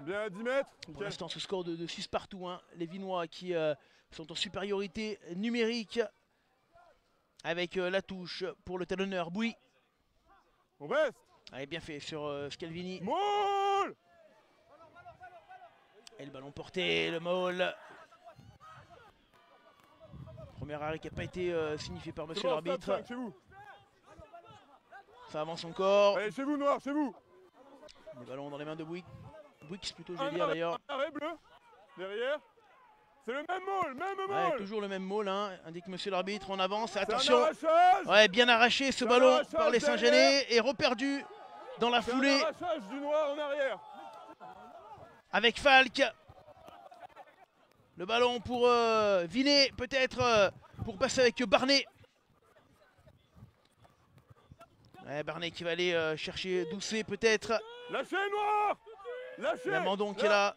Bien à 10 mètres. Pour l'instant, ce score de 6 partout. Hein. Les Vinois qui sont en supériorité numérique. Avec la touche pour le talonneur Bouy. On reste. Allez, bien fait sur Scalvini. Maul. Et le ballon porté, le maul. Premier arrêt qui n'a pas été signifié par monsieur l'arbitre. Ça avance encore. Allez, chez vous, Noir, chez vous. Le ballon dans les mains de Bouy. Bouix plutôt, je vais dire d'ailleurs. Arrêt bleu. Derrière. C'est le même maul, Ouais, toujours le même maul, hein, indique monsieur l'arbitre. On avance, attention. Ouais, bien arraché ce ballon par les Saint-Genès et reperdu dans la foulée. Du Noir en arrière. Avec Falk. Le ballon pour Vinet, peut-être pour passer avec Barnet. Ouais, Barnet qui va aller chercher Doucet peut-être. Lâchez Noir. Lâchez. La Mandon qui est là.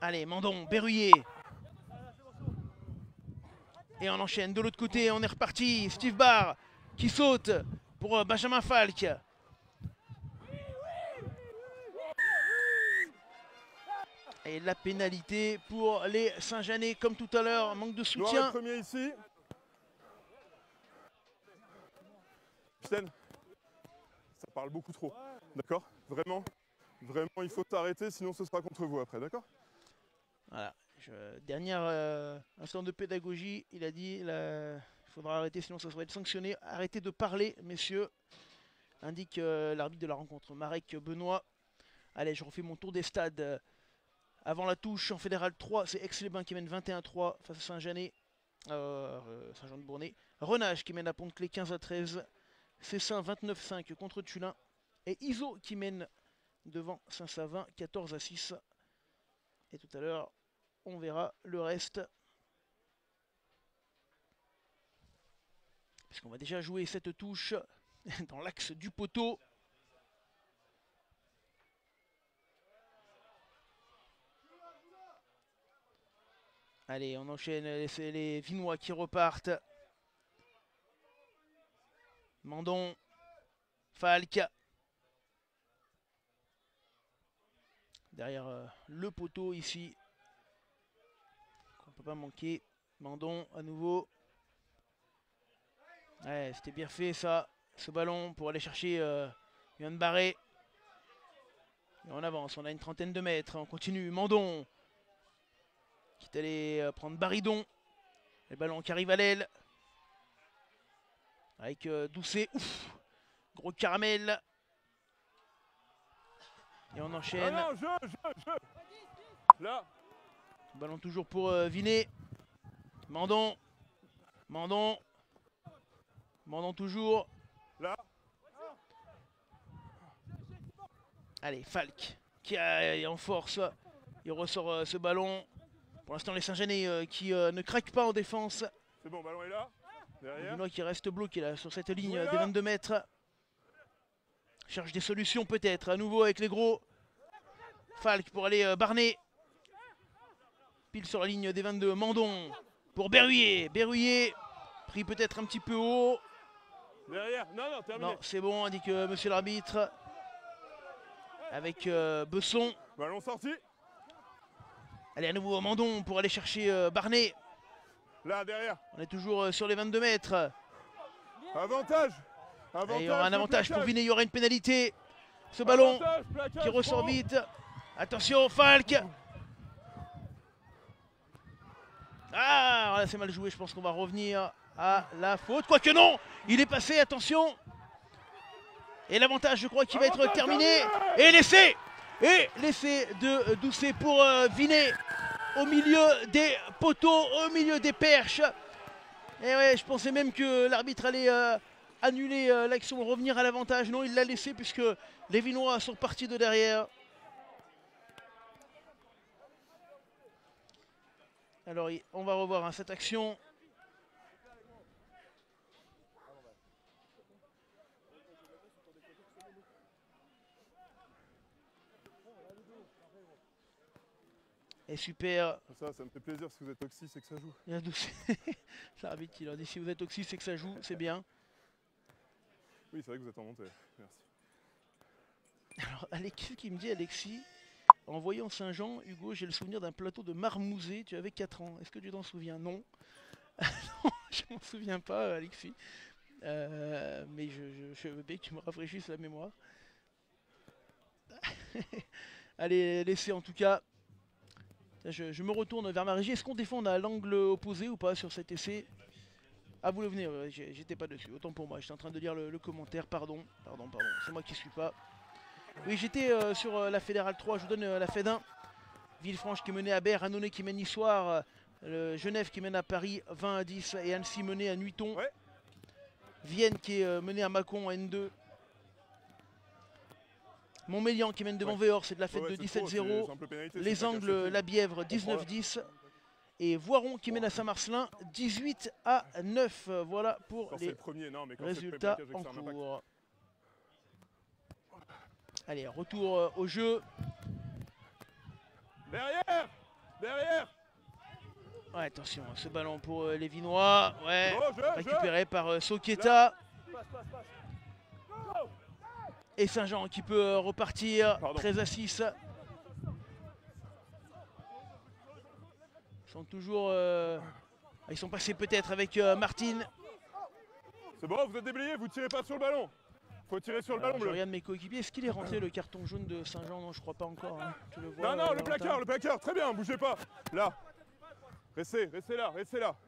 Allez, Mandon, Berruyer. Et on enchaîne de l'autre côté, on est reparti. Steve Barr qui saute pour Benjamin Falk. Et la pénalité pour les Saint-Genès, comme tout à l'heure, manque de soutien. Noir premier ici. Capitaine, ça parle beaucoup trop, d'accord? Vraiment, il faut t'arrêter, sinon ce sera contre vous après, d'accord? Voilà, dernier instant de pédagogie, il a dit il faudra arrêter, sinon ça va être sanctionné. Arrêtez de parler, messieurs, indique l'arbitre de la rencontre, Marek Benoît. Allez, je refais mon tour des stades. Avant la touche en fédéral 3, c'est Aix-les-Bains qui mène 21-3 face à Saint-Genès, Saint-Jean-de-Bournay. Renage qui mène à Pont-de-Clé 15-13. Cessin 29-5 contre Tullin. Et Iso qui mène devant Saint-Savin 14-6. Et tout à l'heure, on verra le reste. Puisqu'on va déjà jouer cette touche dans l'axe du poteau. Allez, on enchaîne, c'est les Vinois qui repartent. Mandon, Falk. Derrière le poteau ici. On ne peut pas manquer. Mandon à nouveau. Ouais, c'était bien fait ça. Ce ballon pour aller chercher Yann Barré. Et on avance, on a une trentaine de mètres. On continue. Mandon. Qui est allé prendre Baridon. Le ballon qui arrive à l'aile. Avec Doucet. Ouf. Gros caramel. Et on enchaîne. Ah non, là. Ballon toujours pour Vinet. Mandon. Mandon. Mandon toujours. Là. Allez, Falk qui est en force. Il ressort ce ballon. Pour l'instant, les Saint-Genès qui ne craquent pas en défense. C'est bon, ballon est là. Derrière. Vinois qui reste bloqué là sur cette ligne des 22 mètres. Cherche des solutions peut-être. À nouveau avec les gros. Falk pour aller Barnet. Pile sur la ligne des 22. Mandon pour Berruyer. Berruyer pris peut-être un petit peu haut. Derrière. Non, terminé. Non, c'est bon, indique monsieur l'arbitre. Avec Besson. Ballon sorti. Allez, à nouveau Mandon pour aller chercher Barnet. Là, derrière. On est toujours sur les 22 mètres. Avantage. Et il y aura un avantage pour Vinet, il y aura une pénalité. Ce ballon qui ressort vite. Attention, Falk. Ah, là c'est mal joué, je pense qu'on va revenir à la faute. Quoique non, il est passé, attention. Et l'avantage, je crois qu'il va être terminé. Et l'essai. Et l'essai de Doucet pour Vinet. Au milieu des poteaux, au milieu des perches. Et ouais, je pensais même que l'arbitre allait annuler l'action, revenir à l'avantage. Non, il l'a laissé puisque les Vinois sont partis de derrière. Alors on va revoir hein, cette action. Et super. Ça me fait plaisir si vous êtes Oxy, c'est que ça joue. L'arbitre il leur dit si vous êtes Oxy, c'est que ça joue, c'est bien. Oui, c'est vrai que vous êtes en montée. Merci. Alors Alexis qui me dit Alexis, en voyant Saint-Jean, Hugo, j'ai le souvenir d'un plateau de marmousé, tu avais 4 ans. Est-ce que tu t'en souviens? Non. Non, je m'en souviens pas Alexis. Mais je veux bien que tu me rafraîchisses la mémoire. Allez, laissez en tout cas. Je me retourne vers ma régie. Est-ce qu'on défend à l'angle opposé ou pas sur cet essai? Ah, vous le venez, j'étais pas dessus. Autant pour moi, j'étais en train de lire le commentaire. Pardon. C'est moi qui suis pas. Oui, j'étais sur la Fédérale 3. Je vous donne la Féd 1. Villefranche qui menait à Berre, Annonay qui mène Issoire, Genève qui mène à Paris 20 à 10 et Annecy menée à Nuiton. Ouais. Vienne qui est menée à Mâcon en N2. Montmélian qui mène devant Véor, c'est de la fête de 17-0. Les Angles, la Bièvre 19-10. Et Voiron qui mène à Saint-Marcelin 18 à 9. Voilà pour les résultats en cours. Allez, retour au jeu. Derrière. Ouais, attention, ce ballon pour les Vinois. Ouais, récupéré par Soketa. Et Saint-Jean qui peut repartir. 13 à 6. Ils sont toujours... ils sont passés peut-être avec Martine. C'est bon, vous êtes déblayé, vous tirez pas sur le ballon. Faut tirer sur le ballon bleu. Je regarde mes coéquipiers. Est-ce qu'il est rentré le carton jaune de Saint-Jean? Non, je crois pas encore. Hein. Tu le vois, non, le placard, très bien, bougez pas. Là. Restez là.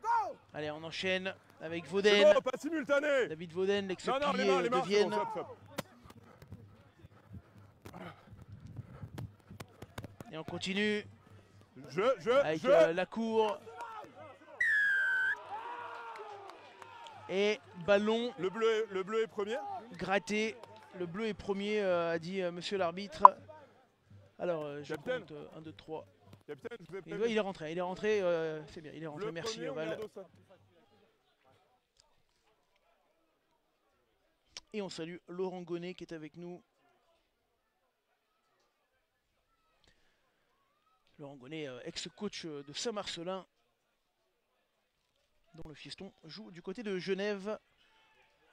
Go. Allez, on enchaîne avec Vaudaine. Bon, pas simultané. David Vaudaine, l'ex-pilier de Vienne. Stop. Et on continue. Avec la cour. Et ballon. Le bleu est premier. Gratté. Le bleu est premier, a dit monsieur l'arbitre. Alors, je compte 1, 2, 3. Capitaine, je vous ai prévenu. Il est rentré, c'est bien, il est rentré, bleu merci Oval. Et on salue Laurent Gonnet qui est avec nous. Laurent Gonnet, ex-coach de Saint-Marcelin, dont le fiston joue du côté de Genève.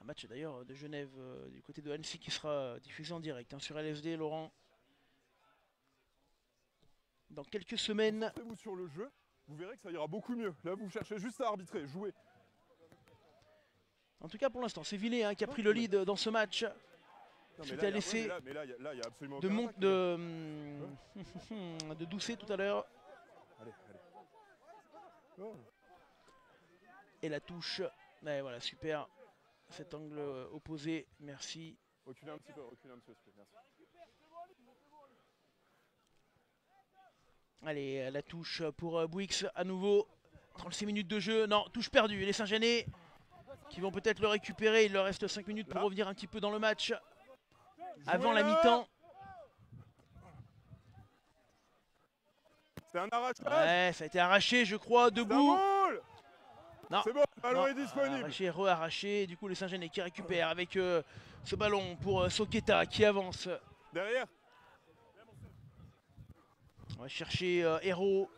Un match d'ailleurs de Genève du côté de Annecy qui sera diffusé en direct hein, sur LSD, Laurent. Dans quelques semaines. Concentrez-vous sur le jeu, vous verrez que ça ira beaucoup mieux. Là, vous cherchez juste à arbitrer, jouer. En tout cas, pour l'instant, c'est Villet hein, qui a pris le lead dans ce match. C'était à l'essai de Doucet tout à l'heure. Allez. Oh. Et la touche. Ouais, voilà, super. Cet angle opposé, merci. Reculez un petit peu, merci. Allez, la touche pour Bouix à nouveau. 36 minutes de jeu. Non, touche perdue. Les Saint-Genès qui vont peut-être le récupérer. Il leur reste 5 minutes pour revenir un petit peu dans le match. Avant la mi-temps. C'est un arrachage. Ouais, ça a été arraché, je crois, debout. Non, c'est bon, le ballon est disponible. Arraché, re-arraché. Du coup, les Saint-Genès qui récupèrent avec ce ballon pour Soketa qui avance. Derrière. On va chercher Hérault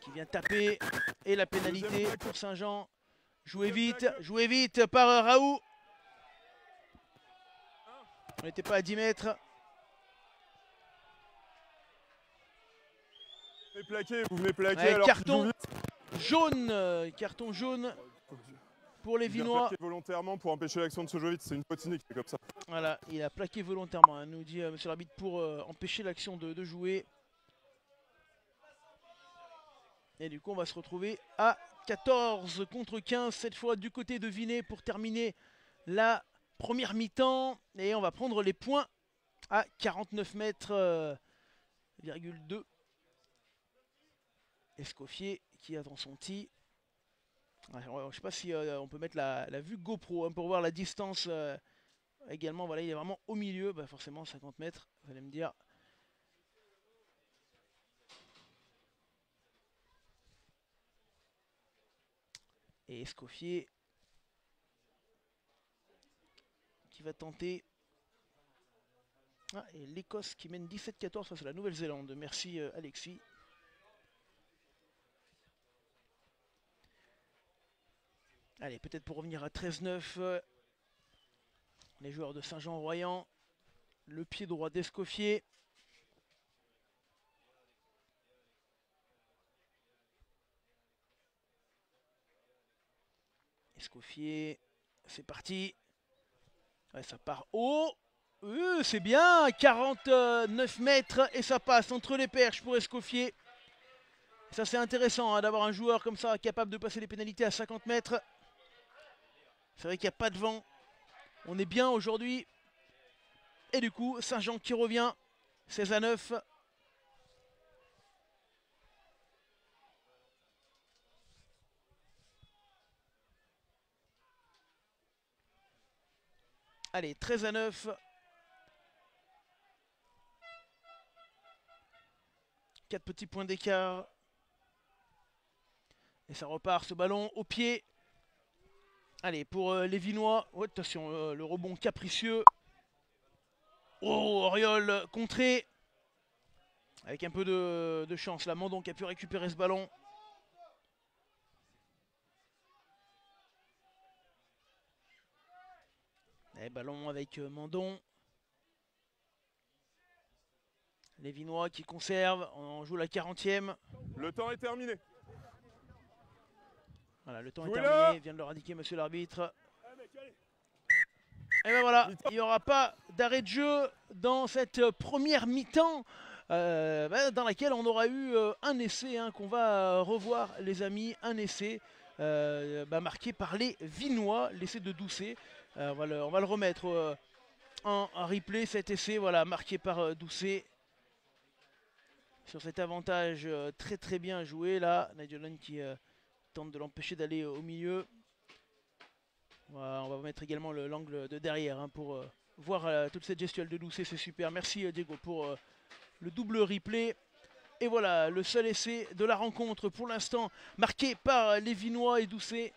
qui vient taper. Et la pénalité pour Saint-Jean. Jouez vite par Raoult. On n'était pas à 10 mètres. Vous venez plaquer alors carton jaune pour les Vinois. Plaqué volontairement pour empêcher l'action de se jouer vite, c'est une faute cynique, c'est comme ça. Voilà, il a plaqué volontairement, hein, nous dit monsieur l'arbitre, pour empêcher l'action de jouer. Et du coup, on va se retrouver à 14 contre 15, cette fois du côté de Vinay pour terminer la première mi-temps. Et on va prendre les points à 49 mètres, 2. Escoffier qui attend son tee. Je ne sais pas si on peut mettre la vue GoPro hein, pour voir la distance également. Voilà, il est vraiment au milieu, bah, forcément 50 mètres, vous allez me dire. Et Escoffier qui va tenter. Ah, et l'Écosse qui mène 17-14 face à la Nouvelle-Zélande. Merci Alexis. Allez, peut-être pour revenir à 13-9, les joueurs de Saint-Jean-Royan. Le pied droit d'Escoffier. Escoffier, c'est parti. Ouais, ça part haut. C'est bien, 49 mètres et ça passe entre les perches pour Escoffier. Ça c'est intéressant hein, d'avoir un joueur comme ça capable de passer les pénalités à 50 mètres. C'est vrai qu'il n'y a pas de vent. On est bien aujourd'hui. Et du coup, Saint-Jean qui revient. 16-9. Allez, 13-9. 4 petits points d'écart. Et ça repart ce ballon au pied. Allez, pour les Vinois. Oh, attention, le rebond capricieux. Oh, Oriol contré. Avec un peu de chance. Là, Mandon qui a pu récupérer ce ballon. Allez, ballon avec Mandon. Les Vinois qui conservent. On joue la 40e. Le temps est terminé. Voilà, le temps est terminé. Vient de le indiquer monsieur l'arbitre. Et ben voilà, il n'y aura pas d'arrêt de jeu dans cette première mi-temps dans laquelle on aura eu un essai hein, qu'on va revoir les amis, un essai marqué par les Vinois, l'essai de Doucet. On va le remettre en replay, cet essai voilà, marqué par Doucet. Sur cet avantage très très bien joué là, Nigel Lund qui tente de l'empêcher d'aller au milieu. Voilà, on va mettre également l'angle de derrière hein, pour voir toute cette gestuelle de Doucet, c'est super. Merci Diego pour le double replay. Et voilà, le seul essai de la rencontre pour l'instant, marqué par les Vinois et Doucet.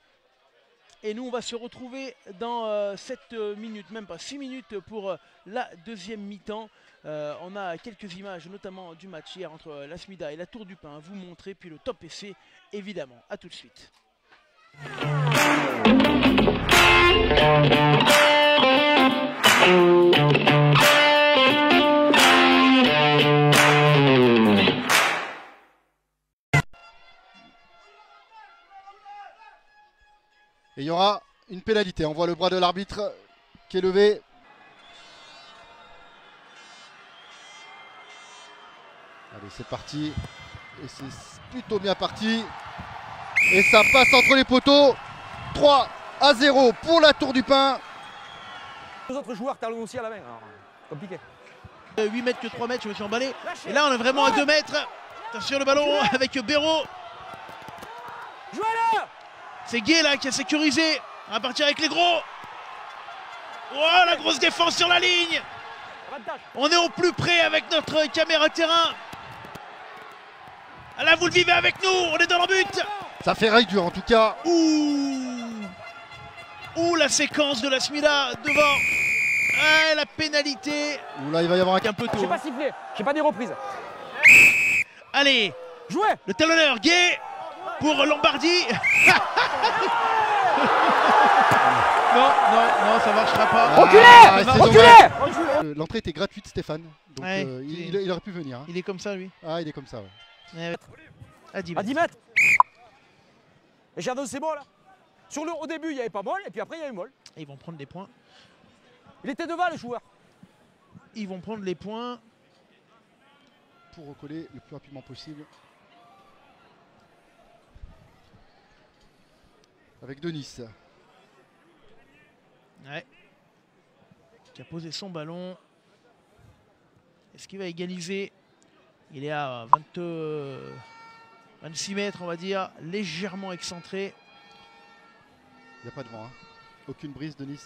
Et nous, on va se retrouver dans 7 minutes, même pas 6 minutes pour la deuxième mi-temps. On a quelques images, notamment du match hier entre la Smida et la Tour du Pin à vous montrer, puis le top essai, évidemment. A tout de suite. Et il y aura une pénalité. On voit le bras de l'arbitre qui est levé. Allez, c'est parti. Et c'est plutôt bien parti. Et ça passe entre les poteaux. 3-0 pour la Tour du Pin. Deux autres joueurs talonnent aussi à la main. Alors, compliqué. 8 mètres que 3 mètres, je me suis emballé. Et là, on est vraiment à 2 mètres. Attention le ballon avec Béraud. Jouez-le! C'est Gué là qui a sécurisé. On va partir avec les gros. Oh, la grosse défense sur la ligne. On est au plus près avec notre caméra terrain. Là, vous le vivez avec nous. On est dans le but. Ça fait rail dur en tout cas. Ouh, la séquence de la Smida devant. Ah, la pénalité. Ouh là, il va y avoir un peu tôt. J'ai pas sifflé, j'ai pas des reprises. Allez, jouez. Le talonneur Gué pour Lombardi. non, ça marchera pas. Reculez. L'entrée était gratuite, Stéphane. Donc ouais, il aurait pu venir. Hein. Il est comme ça, lui. Ah, il est comme ça, ouais. À 10 mètres. À 10 mètres. Et Jardin, c'est bon là. Au début, il n'y avait pas molle, et puis après, il y avait molle. Et ils vont prendre des points. Il était devant, le joueur. Ils vont prendre les points. Pour recoller le plus rapidement possible. Avec Denis. Ouais. Qui a posé son ballon. Est-ce qu'il va égaliser? Il est à 26 mètres, on va dire, légèrement excentré. Il n'y a pas de vent, hein. Aucune brise, Denis.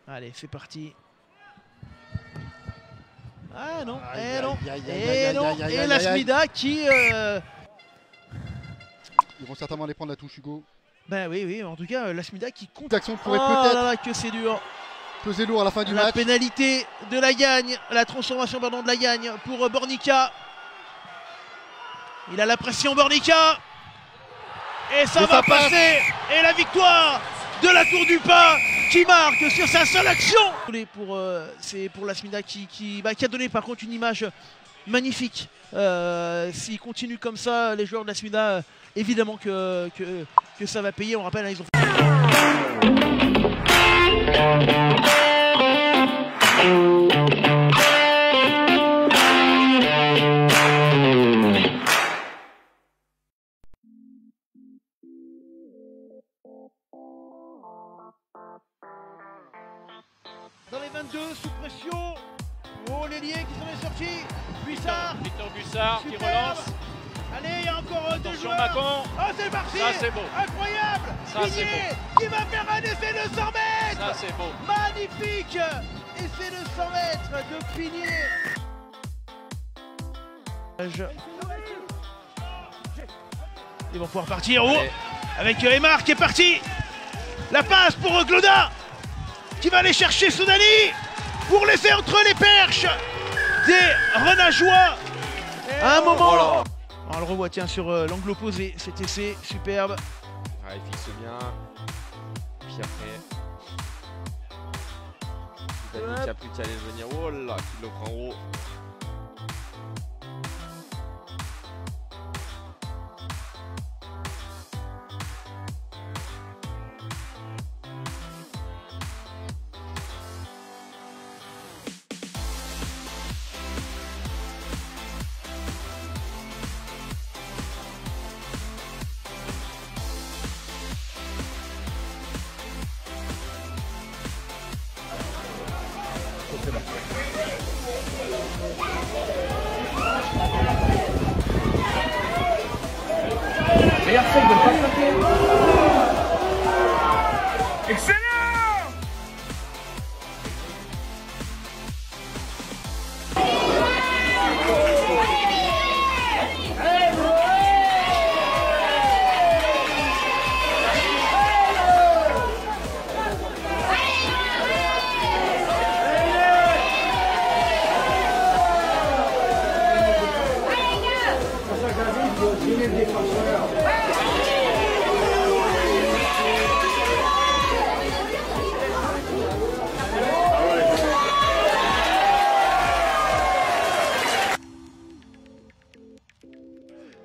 Allez, c'est parti. Ah non, Aïe, et non, aïe, aïe, et aïe, non, aïe, aïe, et aïe, la aïe, aïe. Smida qui... Ils vont certainement aller prendre la touche, Hugo. Ben oui, en tout cas, la Smida qui compte. L'action Oh pourrait là peut-être là, que c'est dur. peser lourd à la fin du La match. pénalité de la gagne, la transformation pardon, de la gagne pour Bornica. Il a la pression Bornica. Et ça va passer. Et la victoire de la Tour du Pin qui marque sur sa seule action. C'est pour la Smida qui a donné par contre une image magnifique. S'il continue comme ça, les joueurs de la Smida, évidemment que ça va payer. On rappelle, hein, ils ont dans les 22 sous pression. Oh, l'ailier qui s'en est sorti. Bussard. Victor Bussard qui Superbe. relance. Allez, il y a encore deux Attention joueurs. Macon. Oh, c'est parti. Ça c'est beau. Incroyable. Ça, c'est Vignier qui va faire un essai de 100 mètres. Ça c'est beau. Magnifique. Essai de 100 mètres de Pinier. Ils vont pouvoir partir. Oh, avec Aymar qui est parti. La passe pour Gloda qui va aller chercher Soudani pour laisser entre les perches des Renageois. À un moment. On le revoit tiens sur l'angle opposé, cet essai superbe. Ah, il fixe bien. Puis après. David qui a plus qu'à aller venir. Oh là, qui le prend haut.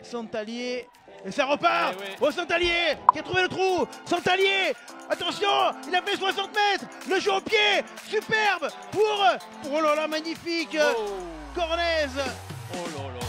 Santalier, et ça repart. Eh oui. Au Santalier qui a trouvé le trou. Santalier, attention, il a fait 60 mètres. Le jeu au pied, superbe pour oh là là, magnifique. Oh. Cornez. Oh là là.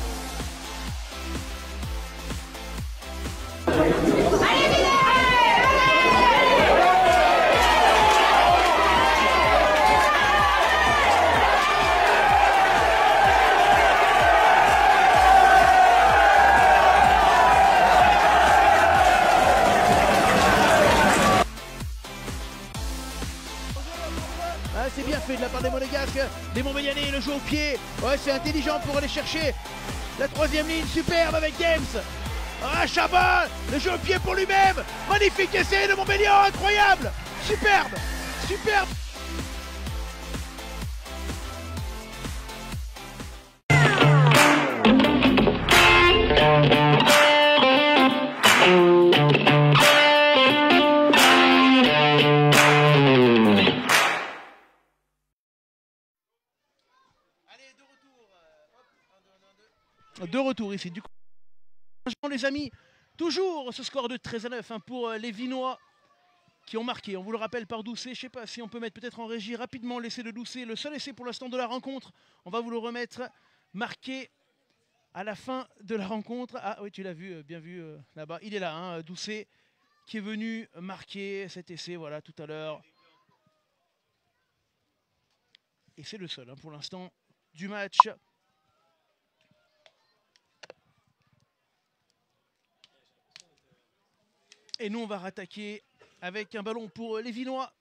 Ah, c'est bien fait de la part des Monégasques, des Montbélianais, le jeu au pied. Ouais, c'est intelligent pour aller chercher la troisième ligne, superbe avec James. Ah, Chabat, le jeu au pied pour lui-même. Magnifique essai de Montbélian, incroyable. Superbe, superbe. De retour ici. Du coup, les amis, toujours ce score de 13-9 hein, pour les Vinois qui ont marqué. On vous le rappelle par Doucet. Je ne sais pas si on peut mettre peut-être en régie rapidement l'essai de Doucet. Le seul essai pour l'instant de la rencontre. On va vous le remettre marqué à la fin de la rencontre. Ah oui, tu l'as vu, bien vu là-bas. Il est là, hein, Doucet, qui est venu marquer cet essai voilà, tout à l'heure. Et c'est le seul hein, pour l'instant du match. Et nous, on va rattaquer avec un ballon pour les Vinois.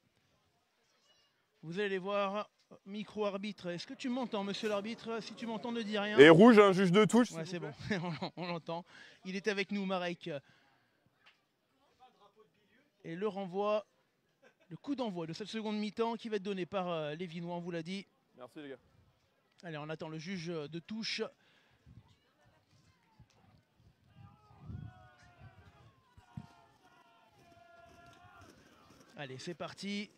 Vous allez les voir. Micro-arbitre, est-ce que tu m'entends, monsieur l'arbitre? Si tu m'entends, ne dis rien. Et rouge, un juge de touche. Ouais, c'est bon, on l'entend. Il est avec nous, Marek. Et le renvoi, le coup d'envoi de cette seconde mi-temps qui va être donné par les Vinois, on vous l'a dit. Merci les gars. Allez, on attend le juge de touche. Allez, c'est parti.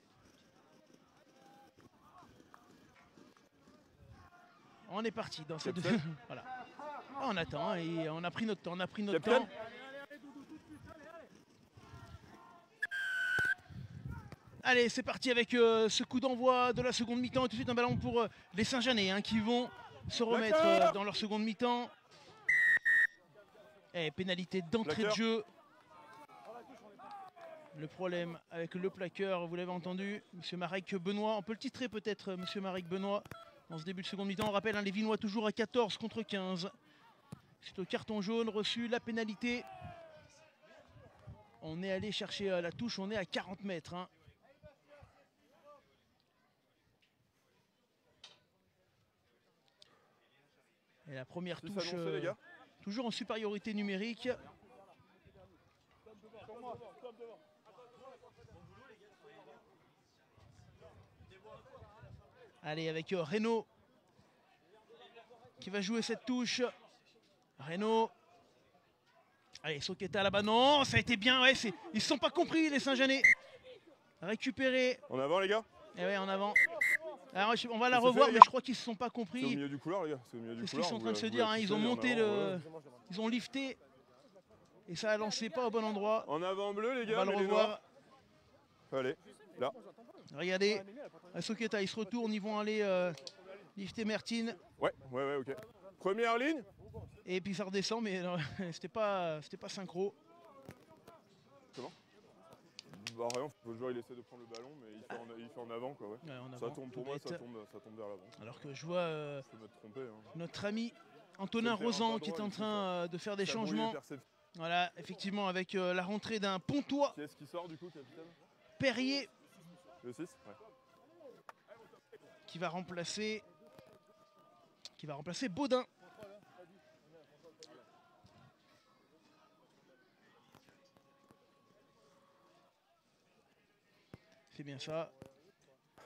On est parti dans cette... voilà. On attend et on a pris notre temps. On a pris notre temps. Allez, c'est parti avec ce coup d'envoi de la seconde mi-temps. Et tout de suite un ballon pour les Saint-Jeanais hein, qui vont se remettre dans leur seconde mi-temps. Et pénalité d'entrée de jeu. Le problème avec le plaqueur, vous l'avez entendu, monsieur Marek Benoît. On peut le titrer peut-être, monsieur Marek Benoît, dans ce début de seconde mi-temps. On rappelle, hein, les Vinois toujours à 14 contre 15. C'est au carton jaune reçu la pénalité. On est allé chercher la touche, on est à 40 mètres. Hein. Et la première touche, toujours en supériorité numérique. Allez, avec Reynaud qui va jouer cette touche. Reynaud. Allez, Soqueta là-bas. Non, ça a été bien. Ouais, ils ne se sont pas compris, les Saint-Jeanais. Récupéré. En avant, les gars. Et ouais, en avant. Alors, on va la revoir, mais je crois qu'ils ne se sont pas compris. C'est au milieu du couloir, les gars. C'est ce qu'ils sont en train de se dire. Hein. Ils ont monté le. Ils ont lifté. Et ça a lancé pas au bon endroit. En avant bleu, les gars. On va le revoir. Allez, là. Regardez. Soqueta, ils se retournent. Ils vont aller lifter Mertine. Ouais, ok. Première ligne. Et puis ça redescend, mais c'était pas synchro. Comment? Bah rien, le joueur il essaie de prendre le ballon, mais il fait en avant quoi. Ouais. En avant, ça tombe pour moi, ça tombe vers l'avant. Alors que je vois je peux me tromper, hein. Notre ami Antonin Rosan qui est en train de faire des changements. Voilà, effectivement avec la rentrée d'un Pontois. Qui est-ce qui sort du coup, capitaine? Perrier. Le 6, ouais. Qui va remplacer Baudin. C'est bien ça.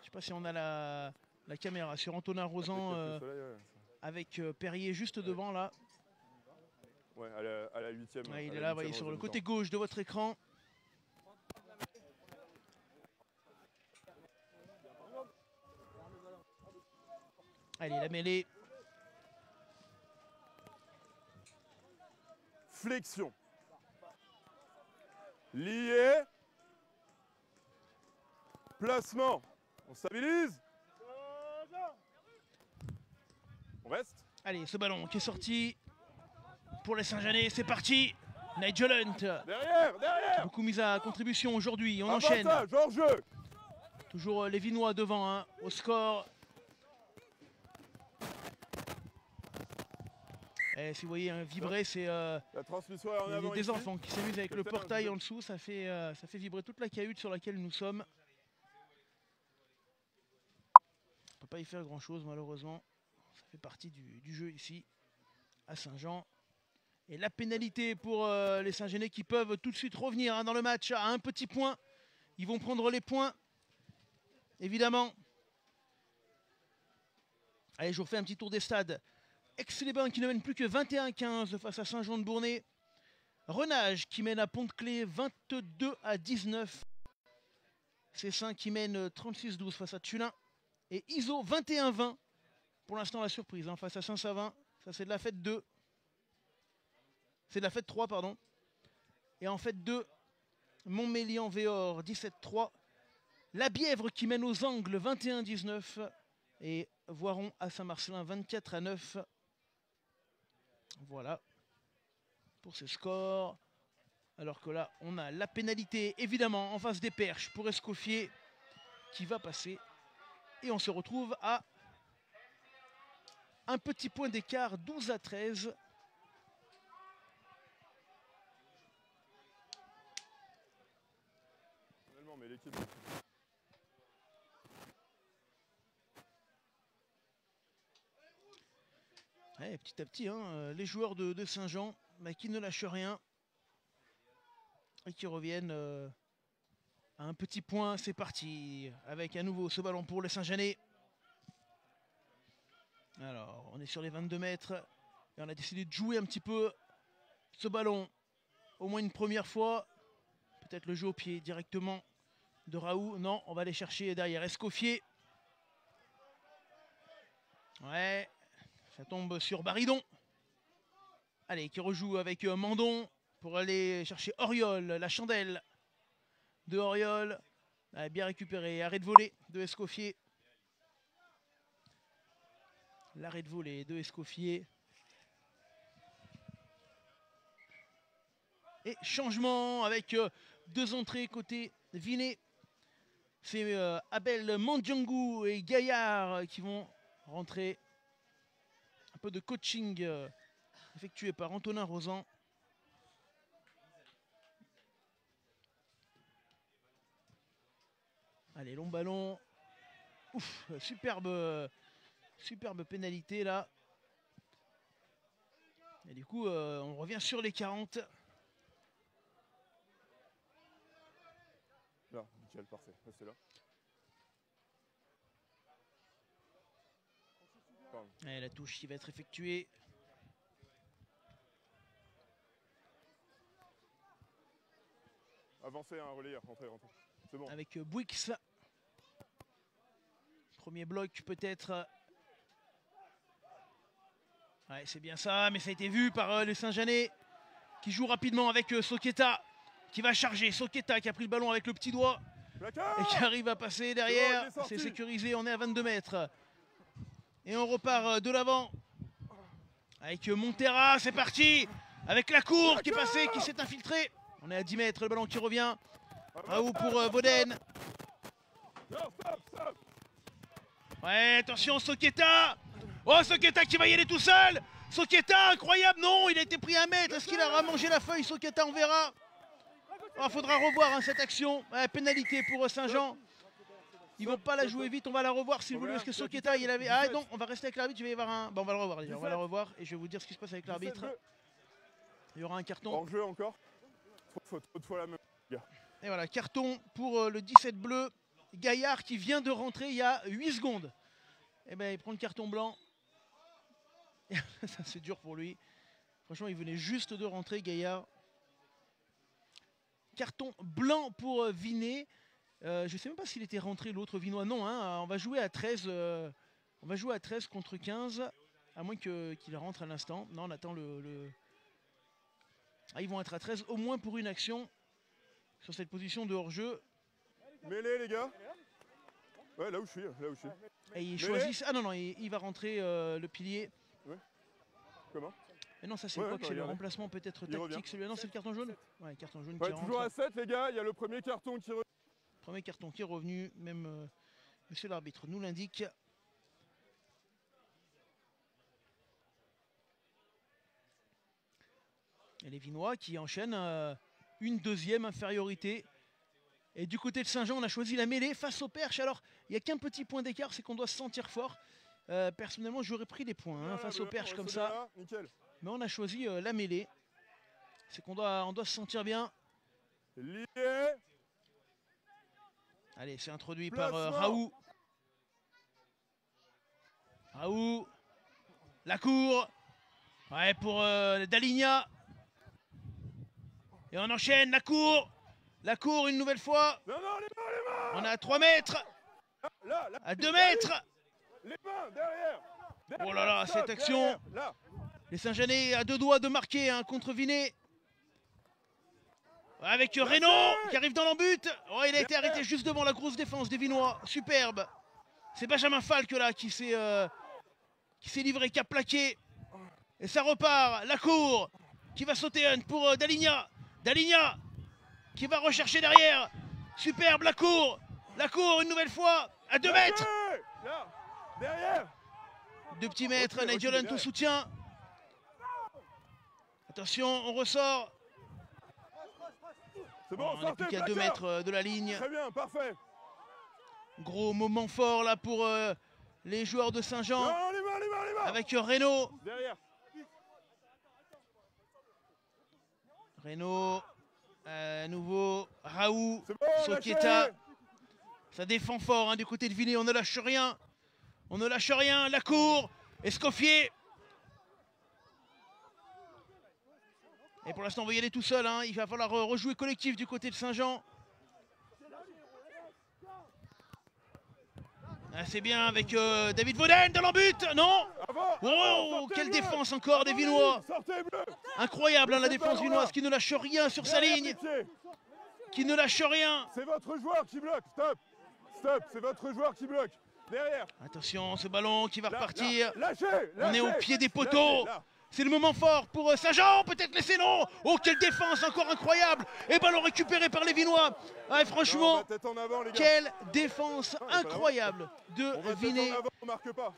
Je sais pas si on a la caméra sur Antonin Rosan avec Perrier juste devant là. Ouais, à la 8e. Ouais, il est là, voyez, sur le côté gauche de votre écran. Allez, la mêlée. Flexion. Lié. Placement. On stabilise. On reste. Allez, ce ballon qui est sorti pour les Saint-Jeanais, c'est parti. Nigel Hunt. Derrière. Beaucoup mis à contribution aujourd'hui. On enchaîne. Georges. Toujours les Vinois devant hein, au score. Et si vous voyez vibrer, c'est des enfants qui s'amusent avec le portail en dessous. Ça fait vibrer toute la cahute sur laquelle nous sommes. On ne peut pas y faire grand-chose malheureusement. Ça fait partie du jeu ici à Saint-Jean. Et la pénalité pour les Saint-Jeanais qui peuvent tout de suite revenir hein, dans le match à un petit point. Ils vont prendre les points, évidemment. Allez, je vous refais un petit tour des stades. Aix-les-Bains qui ne mène plus que 21-15 face à Saint-Jean-de-Bournay. Renage qui mène à Pont-de-Clé 22-19. Cessin qui mène 36-12 face à Tullin. Et Iso 21-20. Pour l'instant la surprise hein, face à Saint-Savin. Ça c'est de la fête 2. C'est de la fête 3 pardon. Et en fête 2, Montmélian-Véor 17-3. La Bièvre qui mène aux Angles 21-19. Et Voiron à Saint-Marcelin 24-9. Voilà pour ces scores. Alors que là, on a la pénalité, évidemment, en face des perches pour Escoffier qui va passer. Et on se retrouve à un petit point d'écart, 12-13. Mais l'équipe... Ouais, petit à petit, hein, les joueurs de Saint-Jean bah, qui ne lâchent rien et qui reviennent à un petit point. C'est parti avec à nouveau ce ballon pour les Saint-Jeanais. Alors, on est sur les 22 mètres et on a décidé de jouer un petit peu ce ballon au moins une première fois. Peut-être le jeu au pied directement de Raoult. Non, on va aller chercher derrière Escoffier. Ouais, ça tombe sur Baridon. Allez, qui rejoue avec Mandon pour aller chercher Auriol, la chandelle de Auriol. Allez, bien récupéré, arrêt de volée de Escoffier. L'arrêt de volée de Escoffier. Et changement avec deux entrées côté Vinet. C'est Abel Mandjangou et Gaillard qui vont rentrer. Un peu de coaching effectué par Antonin Rosan. Allez, long ballon. Ouf, superbe pénalité là. Et du coup, on revient sur les 40. Là, nickel, parfait. Restez là. Et la touche qui va être effectuée. Avancez, hein, relayeur, rentrez. C'est bon. Avec Bouix. Premier bloc peut-être. Ouais, c'est bien ça, mais ça a été vu par les Saint-Jeanais qui joue rapidement avec Soqueta qui va charger. Soqueta qui a pris le ballon avec le petit doigt et qui arrive à passer derrière. C'est sécurisé, on est à 22 mètres. Et on repart de l'avant avec Montera, c'est parti. Avec la cour qui est passée, qui s'est infiltrée. On est à 10 mètres, le ballon qui revient. Raoult pour Boden. Ouais, attention, Soqueta. Oh, Soqueta qui va y aller tout seul. Soqueta, incroyable, non, il a été pris à 1 mètre. Est-ce qu'il aura mangé la feuille, Soqueta, on verra. Il faudra revoir hein, cette action. Ouais, pénalité pour Saint-Jean. Ils vont pas la jouer vite, on va la revoir s'il vous plaît. Parce que Soqueta, il avait... Ah non, on va rester avec l'arbitre, il va y avoir un... Bon, on va le revoir déjà, on va la revoir. Et je vais vous dire ce qui se passe avec l'arbitre. Il y aura un carton. En jeu encore. Trop de fois la même. Et voilà, carton pour le 17 bleu. Gaillard qui vient de rentrer il y a 8 secondes. Et ben il prend le carton blanc. Ça c'est dur pour lui. Franchement, il venait juste de rentrer, Gaillard. Carton blanc pour Vinet. Je ne sais même pas s'il était rentré l'autre Vinois. Non, hein, on va jouer à 13. On va jouer à 13 contre 15. À moins qu'il rentre à l'instant. Non, on attend le... Ah, ils vont être à 13 au moins pour une action sur cette position de hors-jeu. Mêlée les gars. Ouais, là où je suis. Et ils choisissent... Ah non, non, il va rentrer le pilier. Ouais. Comment? Et non, ça c'est quoi? C'est le remplacement peut-être tactique celui-là. Non, c'est le carton jaune. Ouais, carton jaune qui rentre. Toujours à 7 les gars, il y a le premier carton qui revient. Premier carton qui est revenu, même monsieur l'arbitre nous l'indique. Et les Vinois qui enchaînent une deuxième infériorité. Et du côté de Saint-Jean, on a choisi la mêlée face au Perche. Alors, il n'y a qu'un petit point d'écart, c'est qu'on doit se sentir fort. Personnellement, j'aurais pris les points hein, face au Perche comme ça. Nickel. Mais on a choisi la mêlée. C'est qu'on doit se sentir bien. Lié. Allez, c'est introduit par Raoult. Raoult. La cour. Ouais, pour Daligna. Et on enchaîne la cour. La cour une nouvelle fois. Non, les mains. On est à 3 mètres. Là, à 2 mètres. Les mains, derrière. Oh là là, cette action. Là. Les Saint-Jeanais à 2 doigts de marquer hein, contre Vinet. Avec Reynaud qui arrive dans l'embut. Oh, il a été arrêté juste devant la grosse défense des Vinois. Superbe. C'est Benjamin Falque là qui s'est livré, qui a plaqué. Et ça repart. La cour qui va sauter pour Daligna. Daligna qui va rechercher derrière. Superbe la cour. La cour une nouvelle fois à 2 mètres. Là, derrière. 2 petits mètres. Nigel Hunt au soutien. Attention, on ressort. C'est bon, on n'est plus qu'à 2 mètres de la ligne. Très bien, parfait. Gros moment fort là pour les joueurs de Saint-Jean. Non, les mains. avec Reynaud. Derrière. Reynaud, à nouveau, Raoult, C'est bon, Sokieta. lâchez. Ça défend fort hein, du côté de Vinay, on ne lâche rien. On ne lâche rien, la cour, Escoffier. Et pour l'instant, on va y aller tout seul. Hein. Il va falloir rejouer collectif du côté de Saint-Jean. Ah, c'est bien avec David Vauden dans l'embut, non? Avant, Oh, quelle défense encore des Vinois. Sortez bleu. Incroyable hein, la défense vinoise qui ne lâche rien sur sa ligne. Qui ne lâche rien. C'est votre joueur qui bloque. Stop. Stop. C'est votre joueur qui bloque. Derrière. Attention, ce ballon qui va Là, repartir. là. Lâchez. On est au Lâchez. pied des poteaux. Lâchez, là. C'est le moment fort pour Saint-Jean, peut-être laisser non. Oh, quelle défense encore incroyable. Et ballon récupéré par les Vinois. Ah, franchement, Non, tête en avant, les gars. quelle défense incroyable de On va tête Vinay. en avant, on marque pas.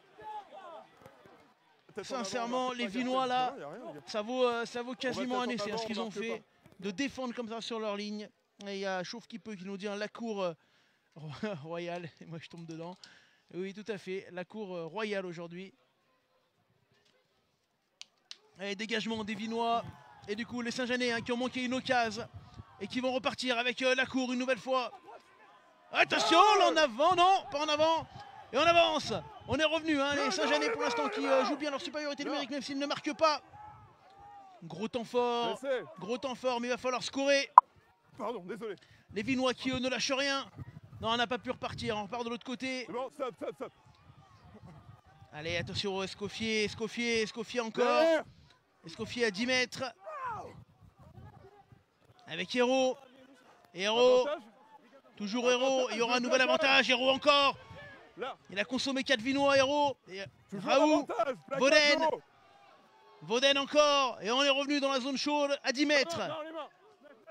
Tête en avant, Sincèrement, on marque les pas, Vinois gars. là, Y a rien, les gars. ça vaut quasiment un tête en essai hein, avant, ce qu'ils on ont marque fait. De défendre comme ça sur leur ligne. Et il y a Chauve qui peut qui nous dit hein, la cour royale. Et moi je tombe dedans. Et oui, tout à fait. La cour royale aujourd'hui. Et dégagement des Vinois. Et du coup, les Saint-Jeanais hein, qui ont manqué une occasion. Et qui vont repartir avec la cour une nouvelle fois. Attention, là en avant, non, pas en avant. Et on avance. On est revenu, hein, les Saint-Jeanais pour l'instant qui jouent bien leur supériorité numérique, même s'ils ne marquent pas. Gros temps fort. Mais il va falloir scorer. Pardon, désolé. Les Vinois qui eux ne lâchent rien. Non, on n'a pas pu repartir, on repart de l'autre côté. C'est bon, stop, stop, stop. Allez, attention, Escoffier encore. Derrière. Escoffier à 10 mètres. Avec Hérault. Hérault, Avantage. toujours Hérault. Il y aura un nouvel avantage. Hérault encore. Là. Il a consommé 4 Vinois, Hérault. Et Toujours Raoult, l'avantage. Plaquage Vauden. zéro. Vauden encore. Et on est revenu dans la zone chaude à 10 mètres. Non, les mains.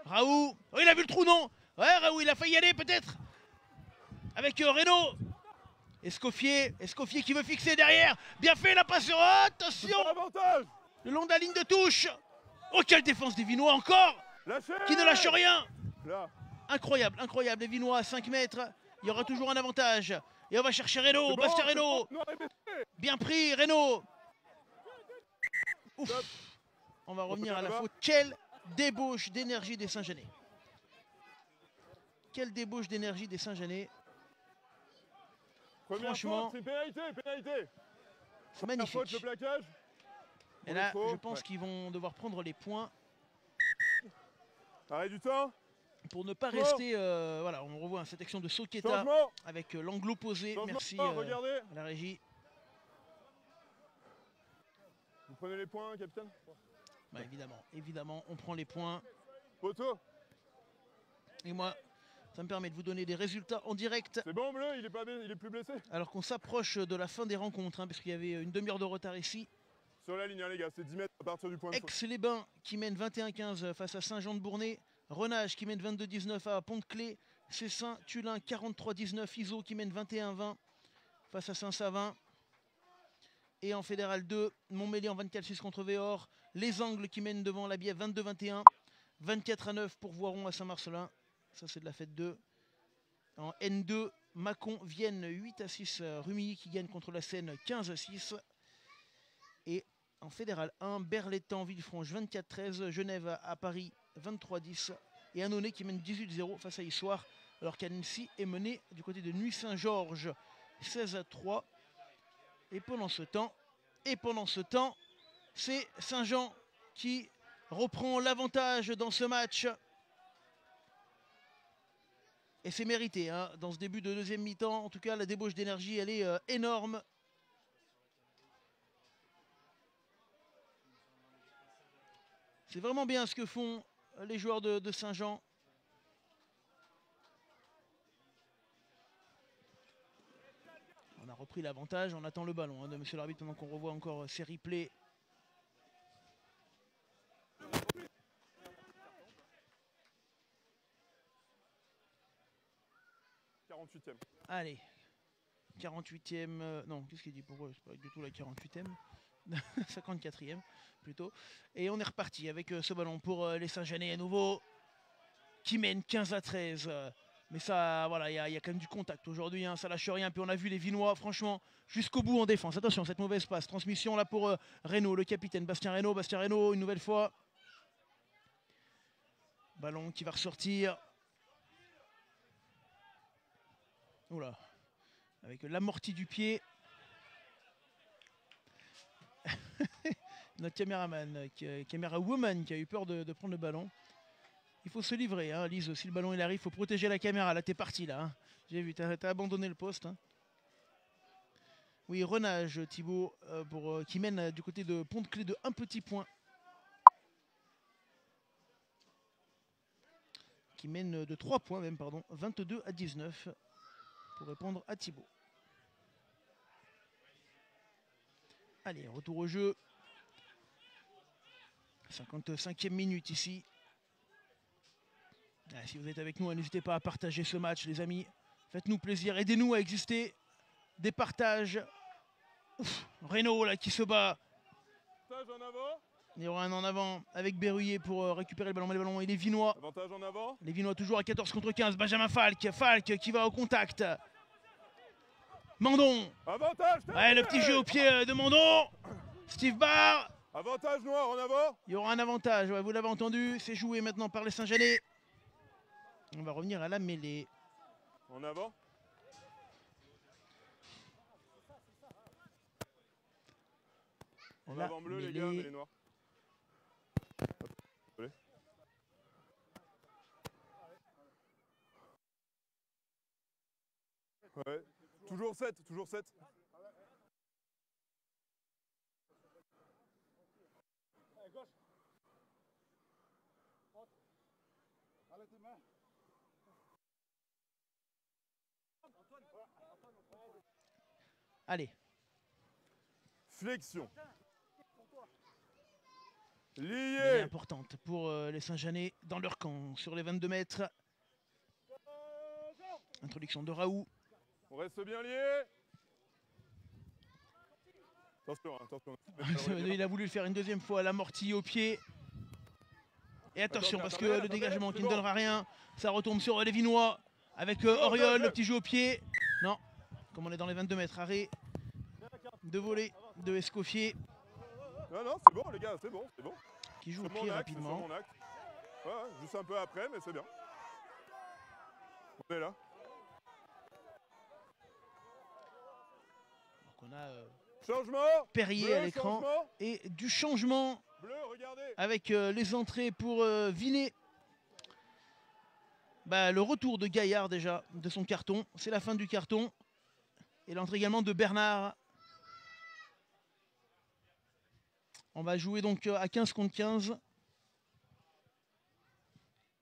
Raoult. Oh, il a vu le trou, non? Ouais, Raoult, il a failli y aller peut-être. Avec Reynaud. Escoffier qui veut fixer derrière. Bien fait la passe sur attention. Toujours l'avantage. Le long de la ligne de touche. Oh, quelle défense des Vinois encore. Lâchez. Qui ne lâche rien. Là. Incroyable, incroyable. Les Vinois à 5 mètres. Il y aura toujours un avantage. Et on va chercher Reynaud. C'est bon, Bastien c'est Reynaud. bon, noir et baissé. Bien pris, Reynaud. Ouf. Stop. On va revenir peut à la faire faute. Quelle débauche d'énergie des Saint-Jeanais. Quelle débauche d'énergie des Saint-Jeanais. Première Franchement, faute, c'est pénalité, pénalité. c'est Première faute, magnifique. le plaquage. Et là, Pour les je pense faux, qu'ils vont devoir prendre les points Arrêt du temps. pour ne pas Oh. rester. Voilà, on revoit cette action de Sokieta Changement. avec l'angle opposé. Changement. Merci Regardez. à la régie. Vous prenez les points, capitaine. Bah, évidemment, on prend les points. Poteau. Et moi, ça me permet de vous donner des résultats en direct. C'est bon, bleu, il est plus blessé. Alors qu'on s'approche de la fin des rencontres, hein, parce qu'il y avait une demi-heure de retard ici. Sur la ligne, hein, les gars, c'est 10 mètres à partir du point de faute. Aix-les-Bains qui mène 21-15 face à Saint-Jean-de-Bournay. Renage qui mène 22-19 à Pont-de-Clé. Cessin, Tulin 43-19. Iso qui mène 21-20 face à Saint-Savin. Et en Fédéral 2, Montmélian en 24-6 contre Véor. Les Angles qui mènent devant la Bièvre 22-21. 24-9 pour Voiron à Saint-Marcelin. Ça c'est de la fête 2. En N2, Mâcon, Vienne 8-6. Rumilly qui gagne contre la Seine 15-6. Et en Fédéral 1, Berlétan, Villefranche 24-13. Genève à Paris 23-10. Et Annonay qui mène 18-0 face à Issoire. Alors qu'Annecy est mené du côté de Nuit-Saint-Georges 16-3. Et pendant ce temps, c'est Saint-Jean qui reprend l'avantage dans ce match. Et c'est mérité, hein, dans ce début de deuxième mi-temps. En tout cas, la débauche d'énergie, elle est énorme. C'est vraiment bien ce que font les joueurs de Saint-Jean. On a repris l'avantage, on attend le ballon hein, de monsieur l'arbitre pendant qu'on revoit encore ces replays. Allez, 48e, non, qu'est-ce qu'il dit? Pourquoi c'est pas du tout la 48e, 54e plutôt. Et on est reparti avec ce ballon pour les Saint-Jeanais à nouveau, qui mène 15-13. Mais ça, voilà, il y a quand même du contact aujourd'hui, hein, ça lâche rien. Puis on a vu les Vinois, franchement, jusqu'au bout en défense. Attention, cette mauvaise passe. Transmission là pour Reynaud, le capitaine. Bastien Reynaud, une nouvelle fois. Ballon qui va ressortir. Oula, avec l'amorti du pied. Notre caméraman, caméra-woman qui a eu peur de prendre le ballon. Il faut se livrer, hein, Lise, si le ballon il arrive, il faut protéger la caméra. Là, t'es parti, là. Hein. J'ai vu, t'as abandonné le poste. Hein. Oui, renage, Thibaut, qui mène du côté de Pont-de-Clé de un petit point. Qui mène de 3 points même, pardon. 22-19 pour répondre à Thibaut. Allez, retour au jeu. 55e minute ici. Ah, si vous êtes avec nous, n'hésitez pas à partager ce match, les amis. Faites-nous plaisir, aidez-nous à exister. Des partages. Ouf, Reynaud là qui se bat. Il y aura un en avant avec Berruyer pour récupérer le ballon. Mais le ballon, il est Vinois. Avantage en avant. Les Vinois toujours à 14 contre 15. Benjamin Falk. Falk qui va au contact. Mandon. Avantage. Ouais, le petit jeu au pied de Mandon. Steve Barr. Avantage noir en avant. Il y aura un avantage, ouais, vous l'avez entendu. C'est joué maintenant par les Saint-Jeanais. On va revenir à la mêlée. En avant. En avant bleu les gars, mais les noirs. Ouais, toujours 7, toujours 7. Allez. Flexion. Lié. Importante pour les Saint-Jeanais dans leur camp sur les 22 mètres. Introduction de Raoult. On reste bien lié. Attention, attention. Il a voulu le faire une deuxième fois, l'amorti au pied. Et attention, parce que le dégagement qui ne donnera rien, ça retombe sur les Vinois avec Auriol, le petit jeu au pied. Non, comme on est dans les 22 mètres, arrêt de volée de Escoffier. Non, non, c'est bon les gars, c'est bon, c'est bon. Qui joue au pied rapidement. Ouais, juste un peu après, mais c'est bien. On est là. Donc on a changement. Perrier bleu, à l'écran et du changement bleu, regardez. avec les entrées pour Vinet. Bah, le retour de Gaillard déjà de son carton, c'est la fin du carton. Et l'entrée également de Bernard. On va jouer donc à 15 contre 15.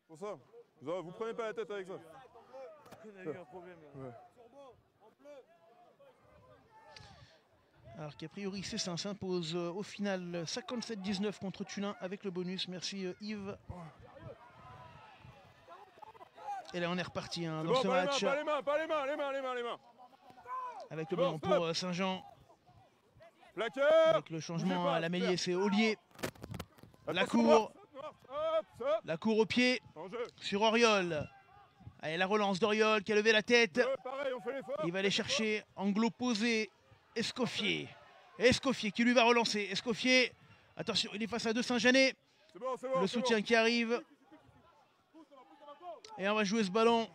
Pour ça, vous prenez pas la tête avec ça. On a eu un problème là. Ouais. Alors qu'a priori Cessin s'impose au final 57-19 contre Tullin avec le bonus. Merci Yves. Et là on est reparti hein, dans ce match. Pas les mains. Avec le ballon pour Saint-Jean. Plaqueur. Avec le changement à la mêlée, c'est Ollier. La cour. La cour au pied sur Auriol. Allez, la relance d'Auriol qui a levé la tête. Pareil, on fait l'effort. Il va aller chercher Anglo posé Escoffier. Escoffier qui lui va relancer. Escoffier, attention, il est face à deux Saint-Jeanais. Bon, le soutien qui arrive. Et on va jouer ce ballon.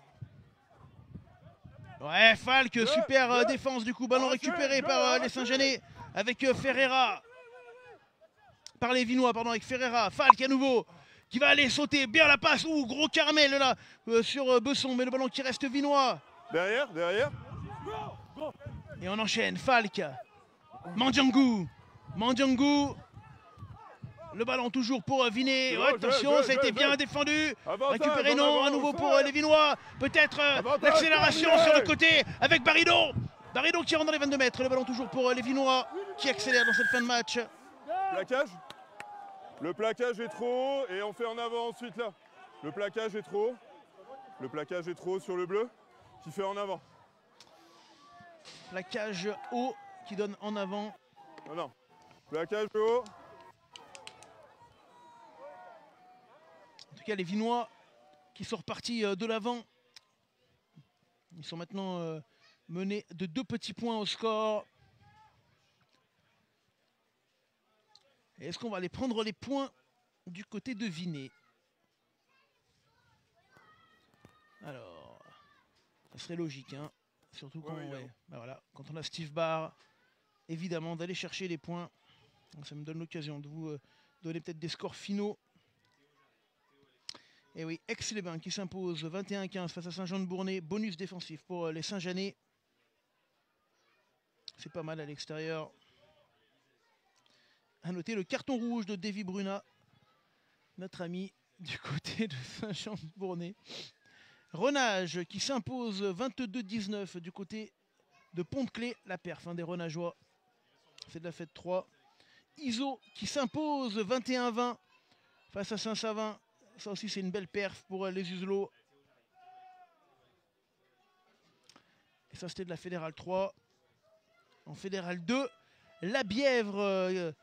Ouais, Falk, super défense du coup. Ballon récupéré par les Saint-Jeanais avec Ferreira. Par les Vinois, pardon, avec Ferreira. Falk à nouveau qui va aller sauter bien la passe. Ouh, gros caramel là sur Besson, mais le ballon qui reste Vinois. Derrière. Et on enchaîne. Falk. Mandiangou. Le ballon toujours pour Vinet. Attention, ça a été bien défendu. Récupéré non, à nouveau pour les Vinois. Peut-être l'accélération sur le côté avec Barido. Barido qui rentre dans les 22 mètres. Le ballon toujours pour les Vinois qui accélèrent dans cette fin de match. Plaquage. Le plaquage est trop haut et on fait en avant ensuite là. Le plaquage est trop haut. Le plaquage est trop haut sur le bleu qui fait en avant. Plaquage haut qui donne en avant. Non. Plaquage haut. En tout cas, les Vinois qui sont repartis de l'avant Ils sont maintenant menés de 2 petits points au score. Est-ce qu'on va aller prendre les points du côté de Vinay? Alors, ça serait logique, hein. Surtout quand, voilà, quand on a Steve Barr, évidemment, d'aller chercher les points. Donc, ça me donne l'occasion de vous donner peut-être des scores finaux. Et oui, Aix-les-Bains qui s'impose 21-15 face à Saint-Jean-de-Bournay. Bonus défensif pour les Saint-Jeanais. C'est pas mal à l'extérieur. À noter le carton rouge de Davy Bruna, notre ami du côté de Saint-Jean-de-Bournay. Renage qui s'impose 22-19 du côté de Pont-de-Clé. La perf des Renageois. C'est de la fête 3. Iso qui s'impose 21-20 face à Saint-Savin. Ça aussi c'est une belle perf pour les Uselots. Et ça c'était de la Fédérale 3. En Fédérale 2, la Bièvre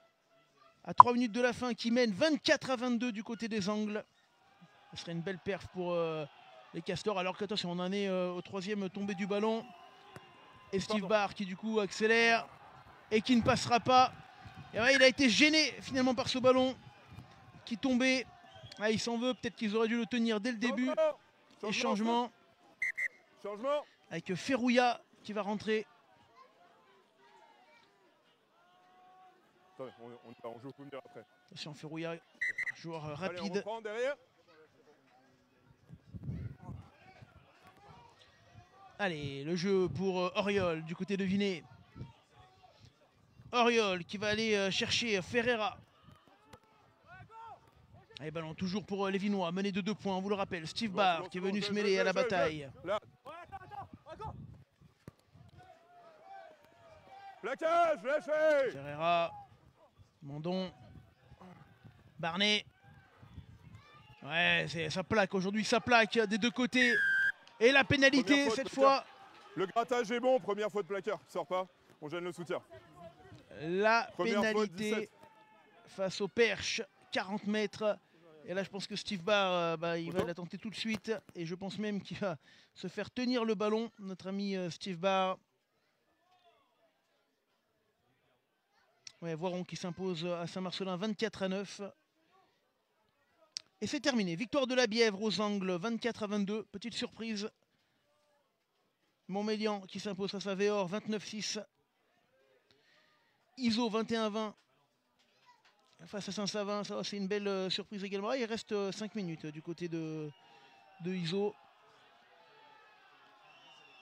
à 3 minutes de la fin qui mène 24-22 du côté des Angles. Ce serait une belle perf pour les Castors. Alors que attention, on en est au 3e tombé du ballon. Et Steve Barr qui du coup accélère et qui ne passera pas. Et ouais, il a été gêné finalement par ce ballon qui tombait. Ah, il s'en veut, peut-être qu'ils auraient dû le tenir dès le début. Et changement. Avec Ferrouilla qui va rentrer. Attendez, on joue, vous me dire après. Attention, Ferrouilla, joueur rapide. Allez, on reprend derrière. Allez, le jeu pour Oriol du côté de Vinay. Oriol qui va aller chercher Ferreira. Allez, ballon toujours pour les Vinois, mené de 2 points, on vous le rappelle. Steve Barr qui est venu se mêler à la bataille. Plaquage, lâchez. Ferreira, Mandon, Barnet. Ouais, ça plaque aujourd'hui, ça plaque des 2 côtés. Et la pénalité cette fois. Le grattage est bon, première fois de plaqueur, sort pas, on gêne le soutien. La pénalité face au Perche, 40 mètres. Et là je pense que Steve Barr, il va la tenter tout de suite. Et je pense même qu'il va se faire tenir le ballon, notre ami Steve Barr. Ouais, Voiron qui s'impose à Saint-Marcelin 24-9. Et c'est terminé. Victoire de la Bièvre aux Angles 24-22. Petite surprise. Montmélian qui s'impose face à Véor 29-6. Iso 21-20 face à Saint-Savin. Ça c'est une belle surprise également. Il reste 5 minutes du côté de Iso.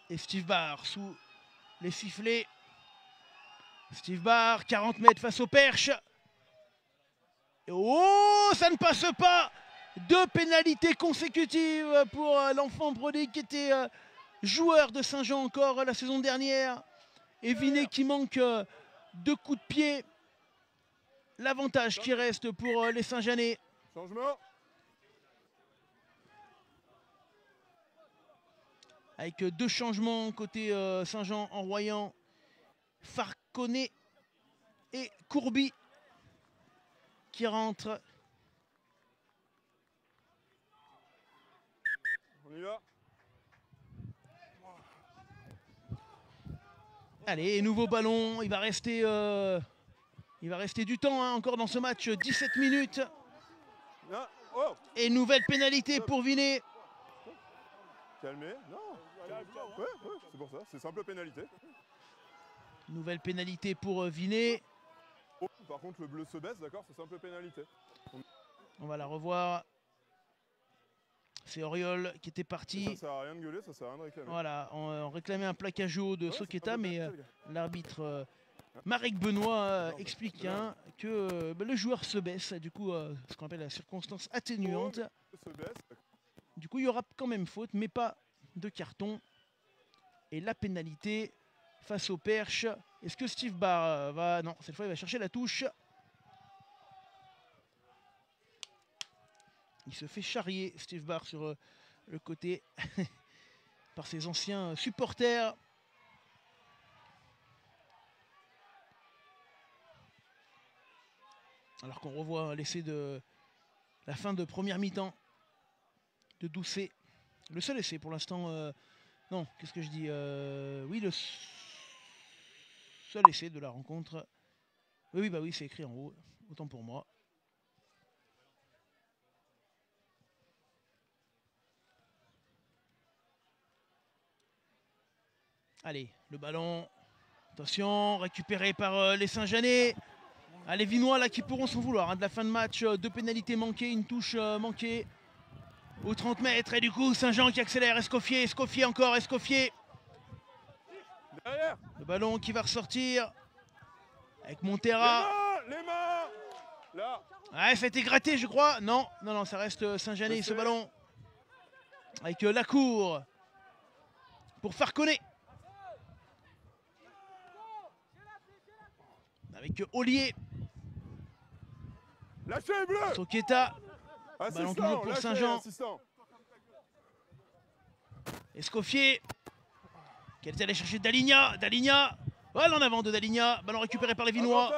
Et Steve Barr sous les sifflets. Steve Barr, 40 mètres face au Perche. Et oh, ça ne passe pas. 2 pénalités consécutives pour l'enfant prodigue qui était joueur de Saint-Jean encore la saison dernière. Et Vinay qui manque 2 coups de pied. L'avantage qui reste pour les Saint-Jeanais. Changement. Avec 2 changements côté Saint-Jean en Royan. Farconnet et Courby qui rentrent. On y va. Allez, nouveau ballon. Il va rester du temps hein, encore dans ce match. 17 minutes. Ah, oh. Et nouvelle pénalité pour Vinay. Calmez. Non. Ouais, c'est pour ça. C'est simple pénalité. Nouvelle pénalité pour Vinay. Oh, par contre, le bleu se baisse, d'accord, c'est simple pénalité. On va la revoir. C'est Oriol qui était parti. Ça sert à rien de gueuler, ça sert à rien de réclamer. Voilà, on réclamait un plaquage haut de Soqueta, mais l'arbitre Marek Benoît explique hein, que le joueur se baisse. Du coup, ce qu'on appelle la circonstance atténuante. Se baisse. Du coup, il y aura quand même faute, mais pas de carton. Et la pénalité face au Perche. Est-ce que Steve Barr va... Non, cette fois, il va chercher la touche. Il se fait charrier, Steve Barr, sur le côté par ses anciens supporters. Alors qu'on revoit l'essai de la fin de première mi-temps de Doucet. Le seul essai pour l'instant Non, qu'est-ce que je dis oui, le seul essai de la rencontre. Oui, bah oui, c'est écrit en haut. Autant pour moi. Allez, le ballon. Attention, récupéré par les Saint-Jeanais. Ah, les Vinois là qui pourront s'en vouloir. Hein, de la fin de match, 2 pénalités manquées, une touche manquée. Aux 30 mètres. Et du coup, Saint-Jean qui accélère. Escoffier, Escoffier encore, Escoffier. Derrière. Le ballon qui va ressortir. Avec Montera. Les mains. Là. Ouais, ça a été gratté, je crois. Non, non, non, ça reste Saint-Jeanais, ce ballon. Avec Lacour. Pour Farconnet. Avec Ollier. Lâchez les bleus. Soqueta. Ballon toujours pour Saint-Jean. Escoffier. Qui est allé chercher Daligna. Daligna. Ballon en avant de Daligna. Ballon récupéré par les Vinois.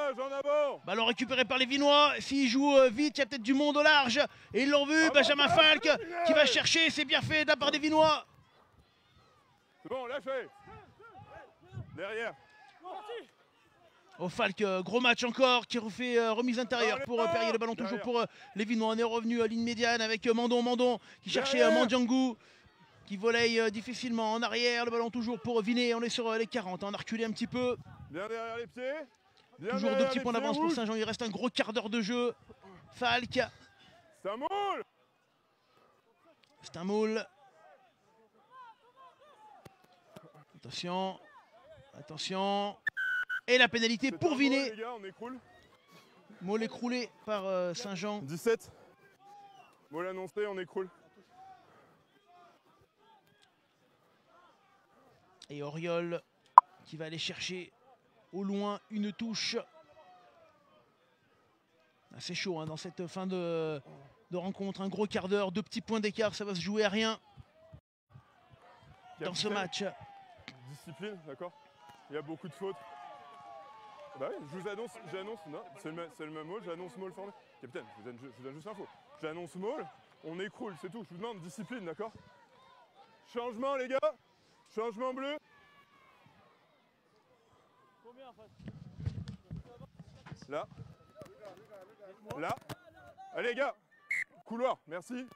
Ballon récupéré par les Vinois. S'ils jouent vite, il y a peut-être du monde au large. Et ils l'ont vu. Benjamin Falk qui va chercher. C'est bien fait de la part des Vinois. C'est bon, lâchez. Derrière. Au Falk, gros match encore, qui refait remise intérieure pour Perrier, le ballon toujours pour les Vinois. On est revenu à ligne médiane avec Mandon qui cherchait Mandiangou, qui volaille difficilement en arrière. Le ballon toujours pour Vinet, on est sur les 40, on a reculé un petit peu. Bien derrière les pieds. Toujours 2 petits points d'avance pour Saint-Jean, il reste un gros quart d'heure de jeu. Falk. C'est un moule. C'est un moule. Attention, attention. Et la pénalité pour Vinet. Les gars, on écroule. Moule écroulé par Saint-Jean. 17. Moule annoncé, on écroule. Et Auriol qui va aller chercher au loin une touche. C'est chaud hein, dans cette fin de rencontre. Un gros quart d'heure, 2 petits points d'écart, ça va se jouer à rien dans ce match. Discipline, d'accord. Il y a beaucoup de fautes. Bah oui, je vous annonce, j'annonce, non, c'est le même mot, j'annonce Maul formé. Capitaine, je vous donne juste l'info. J'annonce Maul, on écroule, c'est tout. Je vous demande discipline, d'accord. Changement les gars, changement bleu. Combien en face? Là. Là. Allez les gars, couloir, merci.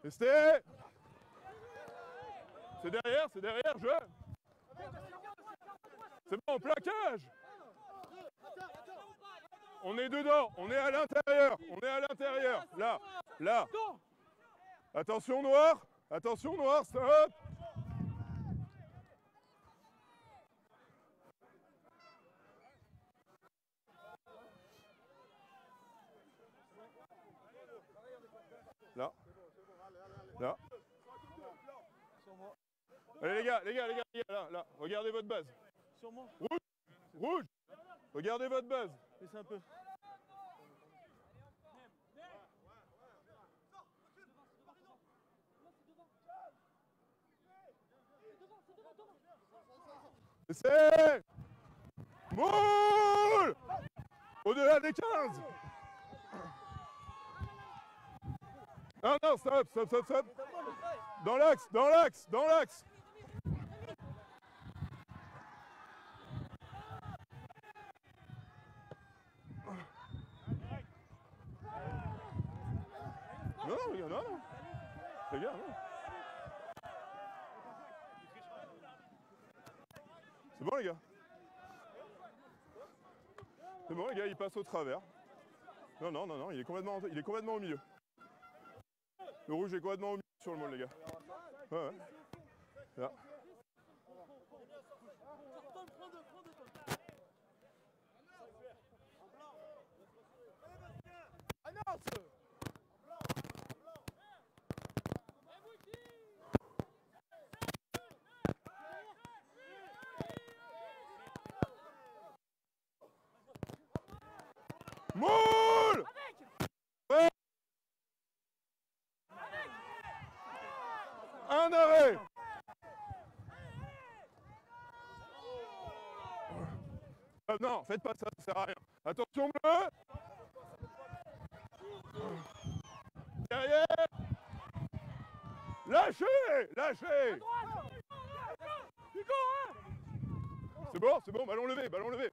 Restez. C'est derrière, je. C'est bon, plaquage. On est dedans, on est à l'intérieur, là. Attention noir, stop. Là. Allez les gars, là, regardez votre base. Sur moi. Rouge. Regardez votre base. Laissez un peu. C'est Moule. Au-delà des 15. Non, stop. Dans l'axe. Non. Les gars, non. C'est bon les gars. C'est bon les gars, il passe au travers. Non, il est complètement au milieu. Le rouge est complètement au milieu sur le môle les gars. Ouais. Là. Moule. Ouais. Un arrêt. Non, faites pas ça, ça sert à rien. Attention bleu. Derrière. Lâchez, lâchez. C'est bon, ballon levé, ballon levé.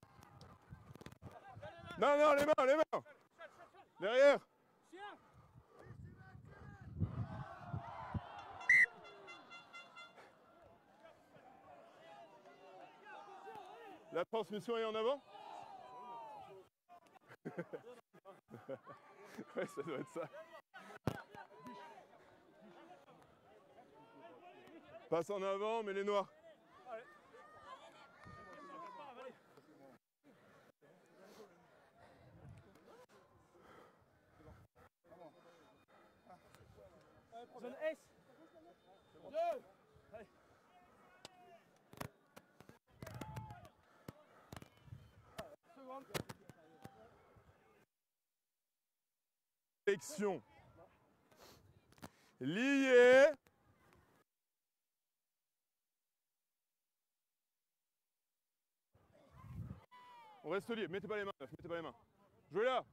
Non, non, les mains, les mains. Derrière. La transmission est en avant. Ouais, ça doit être ça. Passe en avant, mais les noirs. Zone S. Sélection. Lié. On reste lié. Mettez pas les mains, mettez pas les mains. Jouez là.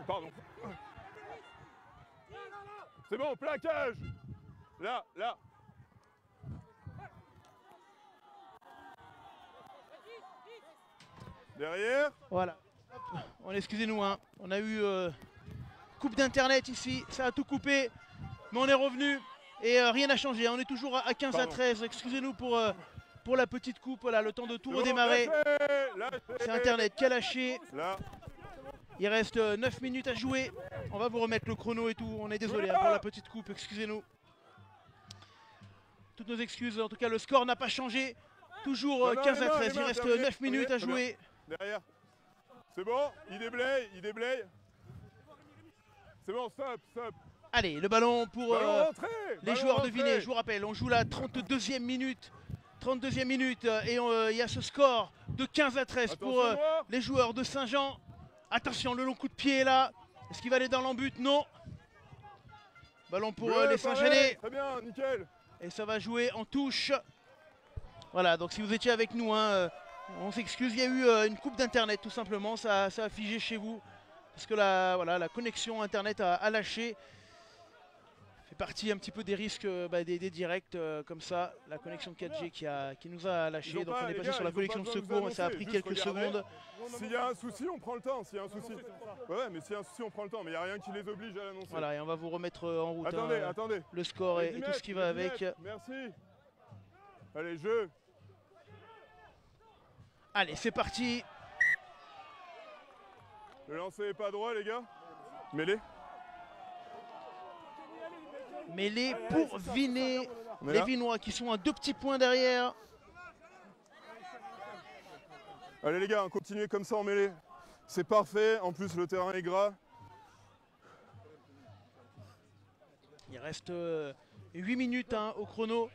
Pardon. C'est bon, plaquage. Là, là. Derrière. Voilà. Hop. Excusez-nous, hein. On a eu coupe d'internet ici, ça a tout coupé, mais on est revenu et rien n'a changé. On est toujours à 15 à 13. Excusez-nous pour la petite coupe, là, le temps de tout redémarrer. C'est internet qui a lâché. Là. Il reste 9 minutes à jouer. On va vous remettre le chrono et tout. On est désolé hein, pour la petite coupe, excusez-nous. Toutes nos excuses, en tout cas le score n'a pas changé. Toujours 15 à 13, il reste 9 minutes à jouer. Derrière. C'est bon, il déblaye, il déblaye. C'est bon, stop, stop. Allez, le ballon pour les joueurs de Vinay. Je vous rappelle, on joue la 32e minute. 32e minute et il y a ce score de 15 à 13 pour les joueurs de Saint-Jean. Attention, le long coup de pied est là. Est-ce qu'il va aller dans l'embut? Non. Ballon pour les Saint-Genais. Très bien, nickel. Et ça va jouer en touche. Voilà, donc si vous étiez avec nous, hein, on s'excuse. Il y a eu une coupe d'internet tout simplement. Ça a figé chez vous. Parce que la connexion internet a lâché. Fait partie un petit peu des risques des directs comme ça. La connexion 4G qui nous a lâché. Donc on est passé sur la connexion de secours. Ça a pris quelques secondes. S'il y a un souci, on prend le temps. S'il y a un souci. Ouais, mais s'il y a un souci, on prend le temps. Mais il n'y a rien qui les oblige à l'annoncer. Voilà, et on va vous remettre en route. Attendez, attendez. Le score et tout ce qui va avec. Merci. Allez, jeu. Allez, c'est parti. Le lancer n'est pas droit, les gars. Mêlée. Mêlée pour Vinay. Les Vinois qui sont à 2 petits points derrière. Allez les gars, continuez comme ça en mêlée. C'est parfait, en plus le terrain est gras. Il reste 8 minutes hein, au chrono.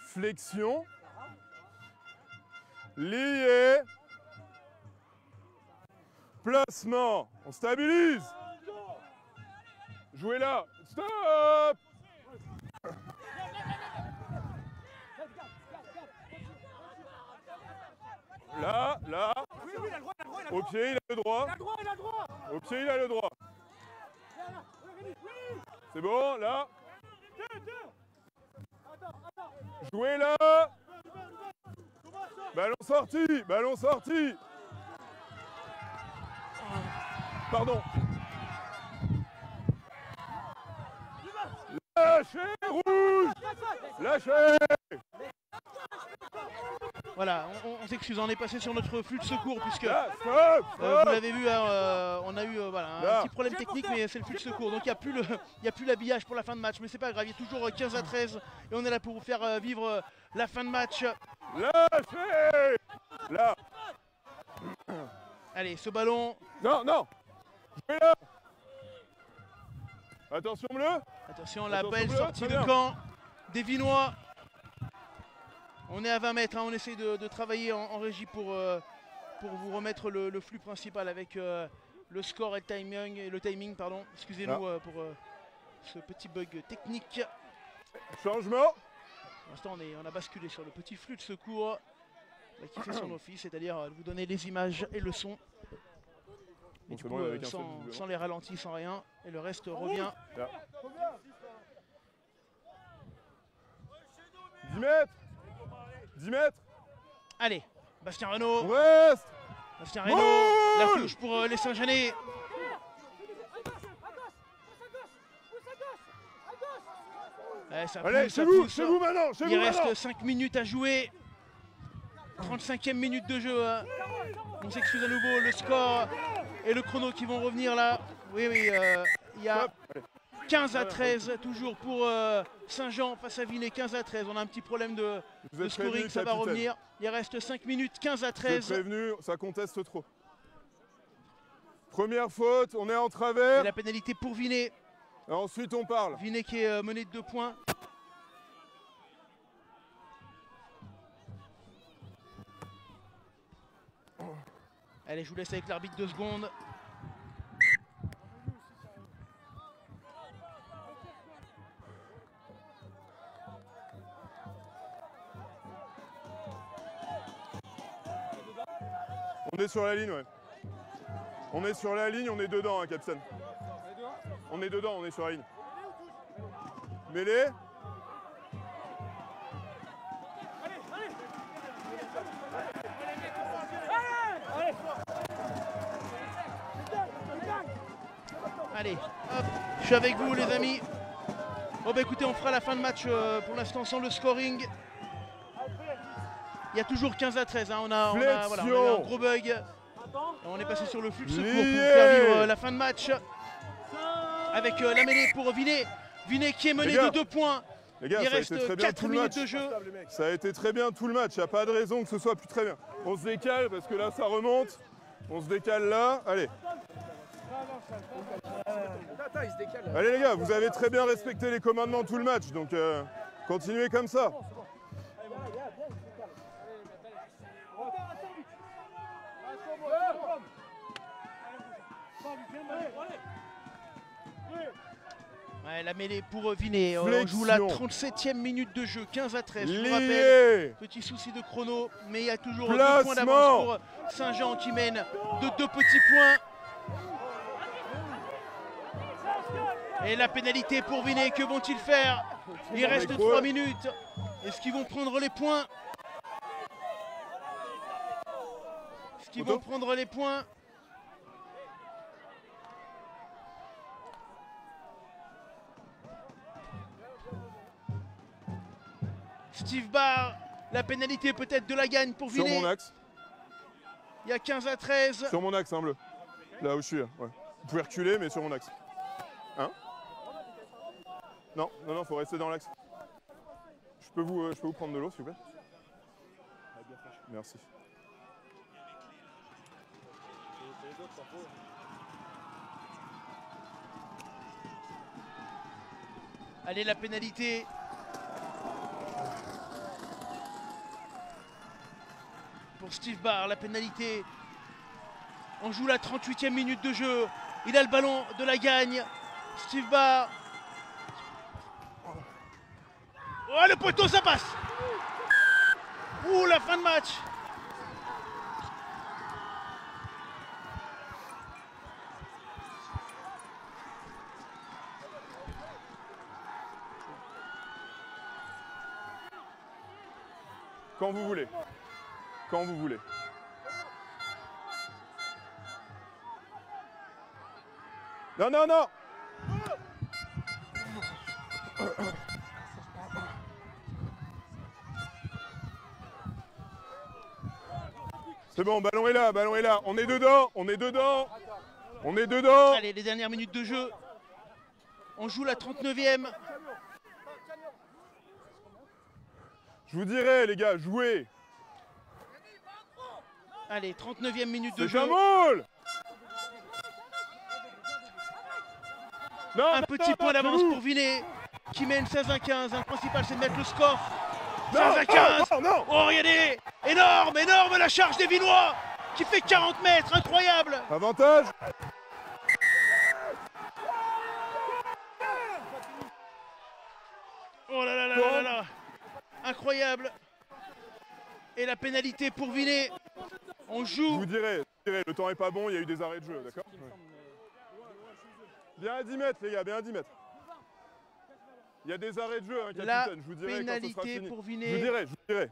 Flexion. Lié. Placement. On stabilise. Jouez là. Stop. Là, là. Au pied, il a le droit. Au pied, il a le droit. C'est bon, là. Jouez là. Ballon sorti, ballon sorti. Pardon. Lâchez, rouge. Lâchez. Voilà, on s'excuse, on est passé sur notre flux de secours puisque Là, stop, stop. vous l'avez vu, on a eu voilà, un petit problème technique, mais c'est le flux de secours. Donc il n'y a plus l'habillage pour la fin de match, mais c'est pas grave, il y a toujours 15 à 13 et on est là pour vous faire vivre la fin de match. Lâchez. Là. Allez, ce ballon. Non, non. Jouez là. Attention bleu. Attention, la Attention belle bleu, sortie très de bien. camp des Vinois. On est à 20 mètres, hein, on essaie de travailler en régie pour vous remettre le flux principal avec le score et le timing, pardon. Excusez-nous pour ce petit bug technique. Changement. Pour l'instant, on a basculé sur le petit flux de secours qui fait son office, c'est-à-dire vous donner les images et le son. Et Bon, du c'est coup, bon, avec un seul visiblement. sans les ralentis, sans rien, et le reste revient. Là. 10 mètres. 10 mètres. Allez, Bastien On Renaud. reste. Bastien Renaud, la touche pour les Saint-Genès. Ouais, ça Allez, pousse, ça chez vous, pousse. chez vous maintenant, chez vous Il maintenant. reste 5 minutes à jouer. 35e minute de jeu. On s'excuse à nouveau, le score et le chrono qui vont revenir là. Oui, il y a Hop. Allez. 15-13 toujours pour Saint-Jean face à Vinay. 15-13. On a un petit problème de Vous êtes scoring, prévenu, ça va capitaine. revenir. Il reste 5 minutes, Vous êtes 15-13. prévenu, ça conteste trop. Première faute, on est en Et travers. la pénalité pour Vinay. Et ensuite on parle. Vinay qui est mené de 2 points. Allez, je vous laisse avec l'arbitre 2 secondes. On est sur la ligne, ouais. On est sur la ligne, on est dedans, hein, Capitaine. On est dedans, on est sur la ligne. Mêlée. Allez, hop, je suis avec vous les amis. Bon bah écoutez, on fera la fin de match pour l'instant sans le scoring. Il y a toujours 15-13, hein. on a eu un gros bug. On est passé sur le flux de secours pour faire vivre la fin de match. Avec la mêlée pour Vinay. Vinay qui est mené de 2 points. Les gars, Il ça a été reste très bien 4 tout le minutes match. de jeu. Ça a été très bien tout le match, il n'y a pas de raison que ce soit plus très bien. On se décale parce que là ça remonte. On se décale là, allez. Allez les gars, vous avez très bien respecté les commandements tout le match, donc continuez comme ça. Ouais, la mêlée pour Vinay. On joue la 37e minute de jeu, 15-13. Je vous rappelle, petit souci de chrono, mais il y a toujours 2 points d'avance pour Saint-Jean qui mène de 2 petits points. Et la pénalité pour Vinay, que vont-ils faire? Il reste 3 minutes. Est-ce qu'ils vont prendre les points? Est-ce qu'ils vont prendre les points? Steve Barr, la pénalité peut-être de la gagne pour Vinay. Sur mon axe. Il y a 15-13. Sur mon axe, hein, bleu. Là où je suis. Là. Ouais. Vous pouvez reculer, mais sur mon axe. Hein? Non, non, non, faut rester dans l'axe. Je peux vous prendre de l'eau, s'il vous plaît? Merci. Allez, la pénalité. Pour Steve Barr, la pénalité. On joue la 38e minute de jeu. Il a le ballon de la gagne. Steve Barr. Oh, le poteau, ça passe. Ouh, la fin de match. Quand vous voulez. Quand vous voulez. Non, non, non! C'est bon, ballon est là, ballon est là. On est dedans, on est dedans. On est dedans. Allez, les dernières minutes de jeu. On joue la 39e. Je vous dirai, les gars, jouez. Allez, 39e minute de C'est jeu. un moule. Non, Un petit point d'avance pour Vinay qui mène 16-15. Le principal, c'est de mettre le score. 16-15. Non, non. Oh, regardez. Énorme, énorme la charge des Vinois qui fait 40 mètres. Incroyable. Avantage. là là là là. Incroyable. Et la pénalité pour Vinet. On Je joue. vous dirai, le temps est pas bon, il y a eu des arrêts de jeu, d'accord? Bien à 10 mètres, les gars, bien à 10 mètres. Il y a des arrêts de jeu, hein, capitaine, La je vous dirai quand ce sera pénalité fini. pour Je vous Vinet. dirai, je vous dirai.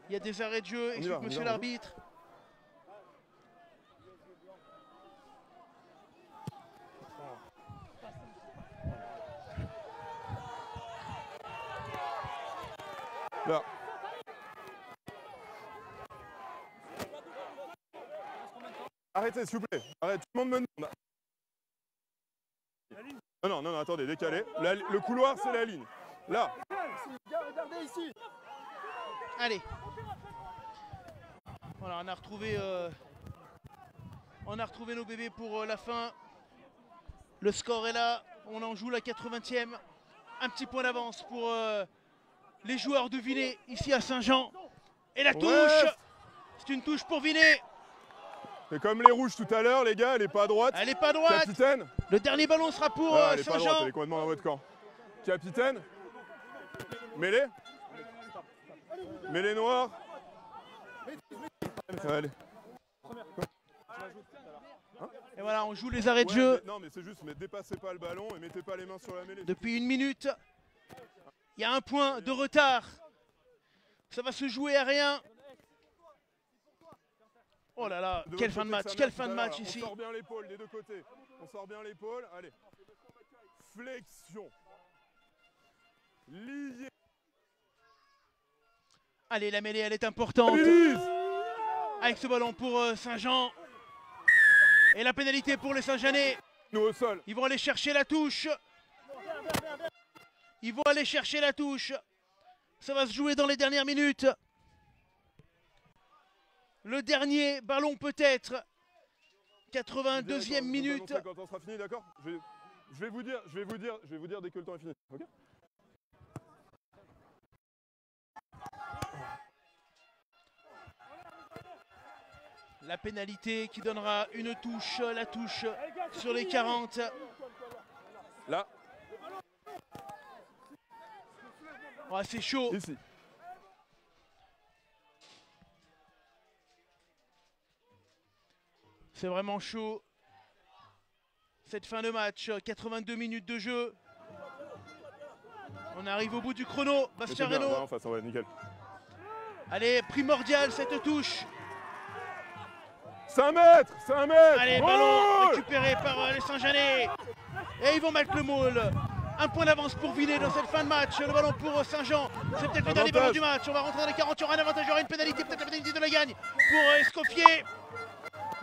Il y a des arrêts de jeu. On y va, Explique monsieur on y va. l'arbitre. Là. Arrêtez, s'il vous plaît. Arrête, tout le monde me demande. Non, non, non, attendez, décalé. Le couloir, c'est la ligne. Là. Allez. Voilà, on a retrouvé nos bébés pour la fin. Le score est là. On en joue la 80e. Un petit point d'avance pour les joueurs de Vinet ici à Saint-Jean. Et la touche. Ouais. C'est une touche pour Vinet. C'est comme les rouges tout à l'heure, les gars, elle est pas à droite. Elle est pas droite. Capitaine. Le dernier ballon sera pour Ah, elle est pas à droite, Saint-Jean. elle est complètement dans votre camp. Capitaine. Mêlée. Mêlée noire. Allez. Et voilà, on joue les arrêts de Ouais, jeu non, mais c'est juste, mais dépassez pas le ballon et mettez pas les mains sur la mêlée. depuis 1 minute. Il y a un point de retard. Ça va se jouer à rien. Oh là là, De quelle votre fin de côté, match, ça quelle mène fin de tout à match l'heure, ici. On sort bien l'épaule des deux côtés. On sort bien l'épaule. Allez. Flexion. Lié. Allez, la mêlée, elle est importante. Release. Avec ce ballon pour Saint-Jean. Et la pénalité pour les Saint-Jeanais. Nous au sol. Ils vont aller chercher la touche. Ils vont aller chercher la touche. Ça va se jouer dans les dernières minutes. Le dernier ballon peut-être. 82e minute. Quand on sera fini, d'accord. Je vais vous dire dès que le temps est fini. Ok. La pénalité qui donnera une touche, la touche sur les 40. Là, Oh, c'est chaud. ici. C'est vraiment chaud. Cette fin de match, 82 minutes de jeu. On arrive au bout du chrono. Bastien Mettez bien, Reynaud. là, en face, ouais, nickel. Allez, primordial cette touche. 5 mètres, 5 mètres. Allez, Oh. ballon récupéré par les Saint-Jeanais. Et ils vont mettre le moule. Un point d'avance pour Vinet dans cette fin de match. Le ballon pour Saint-Jean. C'est peut-être le dernier ballon du match. On va rentrer dans les 40. Il y aura un avantage, il y aura une pénalité. Peut-être la pénalité de la gagne pour Escoffier.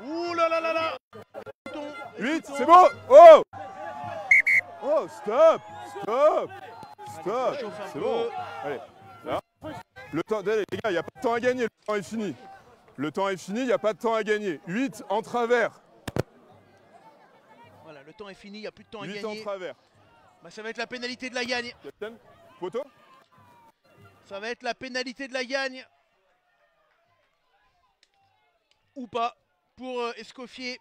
Ouh là là là là. 8, c'est bon. Oh. Oh, stop. Stop. Stop. Chauffe un C'est peu. bon. Allez, là. Le temps, allez, les gars, il n'y a pas de temps à gagner. Le temps est fini. Le temps est fini, il n'y a pas de temps à gagner. 8 en travers. Voilà, le temps est fini. Il n'y a plus de temps à 8 en gagner. travers. Bah, ça va être la pénalité de la gagne. Capitaine, poteau. Ça va être la pénalité de la gagne. Ou pas pour Escoffier.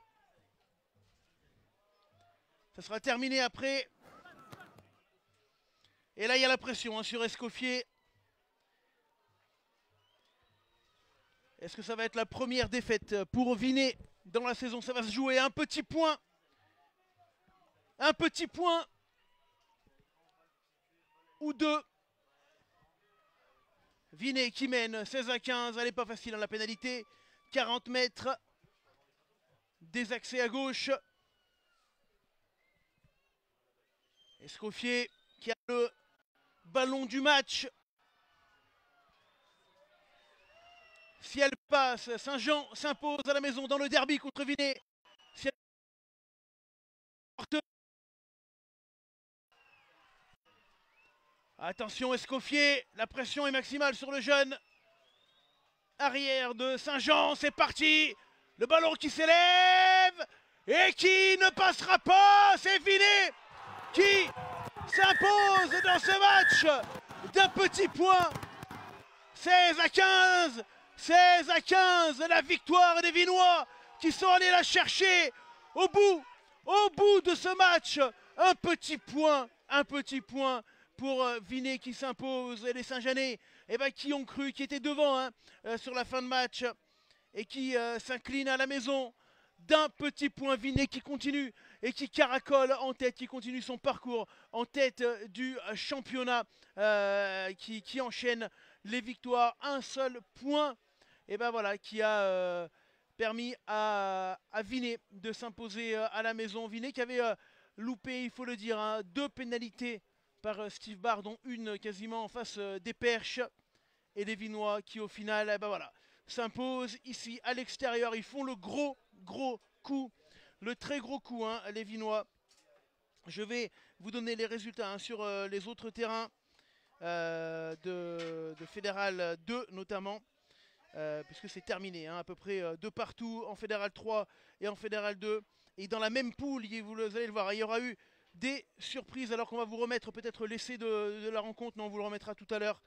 Ça sera terminé après. Et là, il y a la pression hein, sur Escoffier. Est-ce que ça va être la première défaite pour Vinet dans la saison? Ça va se jouer un petit point. Un petit point. Ou deux. Vinet qui mène 16-15. Elle n'est pas facile hein, la pénalité. 40 mètres. Des accès à gauche. Escoffier qui a le ballon du match. Si elle passe, Saint-Jean s'impose à la maison dans le derby contre Vinet. Si elle... Attention Escoffier, la pression est maximale sur le jeune. Arrière de Saint-Jean, c'est parti. Le ballon qui s'élève et qui ne passera pas. C'est Vinet qui s'impose dans ce match d'un petit point. 16-15. 16-15, la victoire des Vinois qui sont allés la chercher au bout de ce match. Un petit point pour Vinet qui s'impose. Et les Saint-Jeanais qui ont cru, qui étaient devant sur la fin de match et qui s'inclinent à la maison d'un petit point. Vinet qui continue et qui caracole en tête, qui continue son parcours en tête du championnat, qui enchaîne les victoires. Un seul point voilà, qui a permis à Vinet de s'imposer à la maison. Vinet qui avait loupé, il faut le dire, 2 pénalités par Steve Barr, dont une quasiment en face des perches. Et les Vinois qui au final voilà, s'imposent ici à l'extérieur. Ils font le gros coup, le très gros coup, les Vinois. Je vais vous donner les résultats sur les autres terrains de Fédéral 2 notamment. Puisque c'est terminé, à peu près de partout en Fédéral 3 et en Fédéral 2. Et dans la même poule, vous allez le voir, il y aura eu des surprises, alors qu'on va vous remettre peut-être l'essai de la rencontre. Non, on vous le remettra tout à l'heure.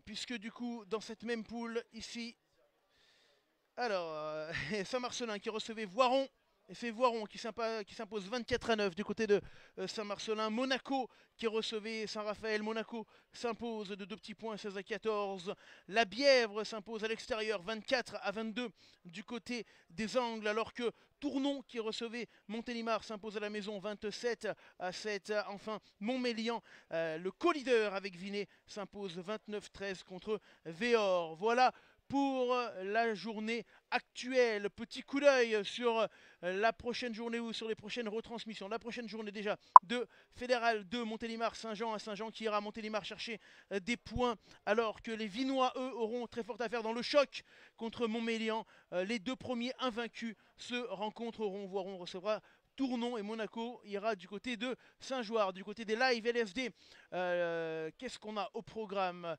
Puisque du coup, dans cette même poule, ici, alors, Saint-Marcelin qui recevait Voiron. Et c'est Voiron qui s'impose 24-9 du côté de Saint-Marcelin. Monaco qui recevait Saint-Raphaël. Monaco s'impose de 2 petits points, 16-14. La Bièvre s'impose à l'extérieur, 24-22 du côté des Angles. Alors que Tournon qui recevait Montélimar s'impose à la maison, 27-7. Enfin, Montmélian, le co-leader avec Vinet, s'impose 29-13 contre Véor. Voilà pour la journée actuelle. Petit coup d'œil sur la prochaine journée ou sur les prochaines retransmissions. La prochaine journée déjà de Fédéral 2, Montélimar Saint-Jean à Saint-Jean, qui ira à Montélimar chercher des points, alors que les Vinois, eux, auront très fort à faire dans le choc contre Montmélian. Les 2 premiers invaincus se rencontreront. Voiron recevra Tournon et Monaco ira du côté de Saint-Joire, du côté des live LSD. Qu'est-ce qu'on a au programme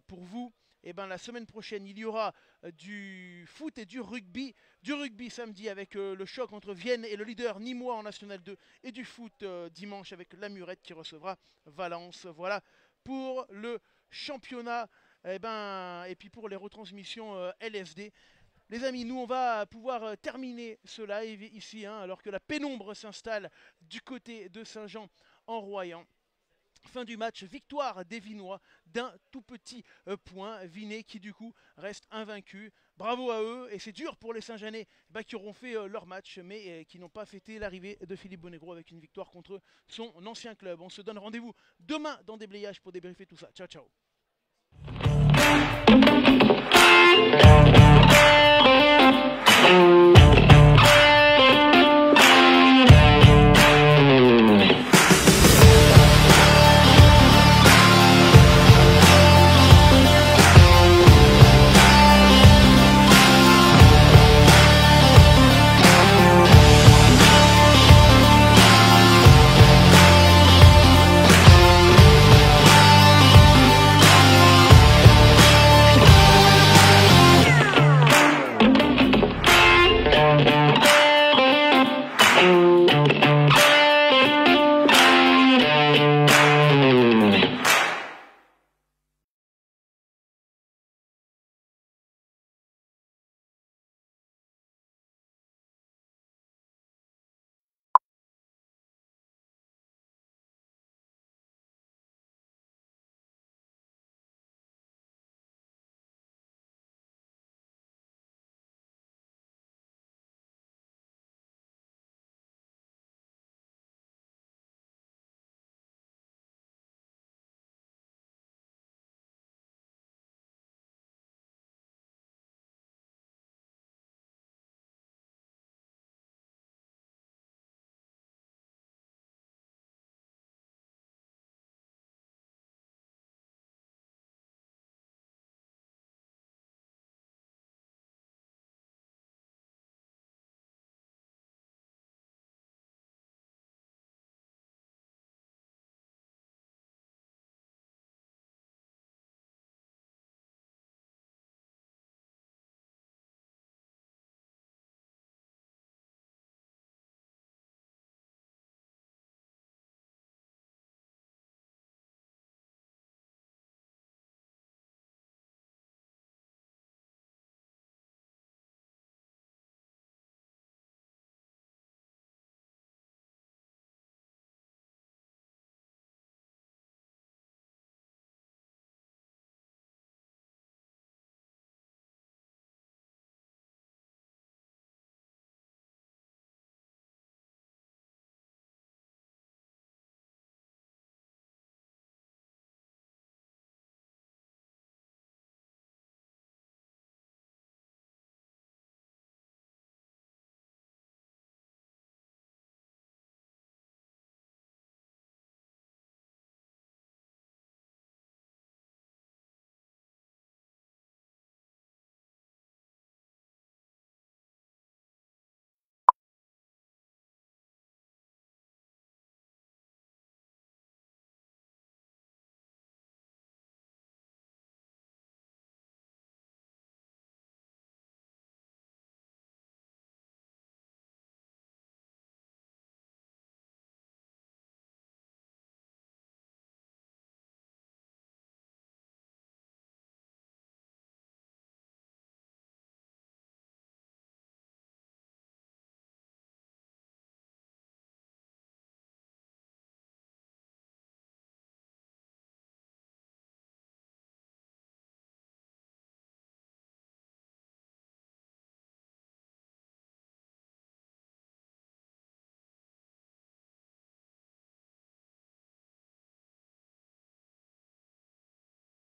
pour vous? La semaine prochaine, il y aura du foot et du rugby. Du rugby samedi avec le choc entre Vienne et le leader Nîmois en National 2. Et du foot dimanche avec la Murette qui recevra Valence. Voilà pour le championnat. Et puis pour les retransmissions LSD. Les amis, nous on va pouvoir terminer ce live ici, alors que la pénombre s'installe du côté de Saint-Jean en Royan. Fin du match, victoire des Vinois d'un tout petit point. Vinet qui du coup reste invaincu. Bravo à eux, et c'est dur pour les Saint-Jeanais qui auront fait leur match, mais qui n'ont pas fêté l'arrivée de Philippe Bonegro avec une victoire contre son ancien club. On se donne rendez-vous demain dans Déblayage pour débriefer tout ça. Ciao ciao.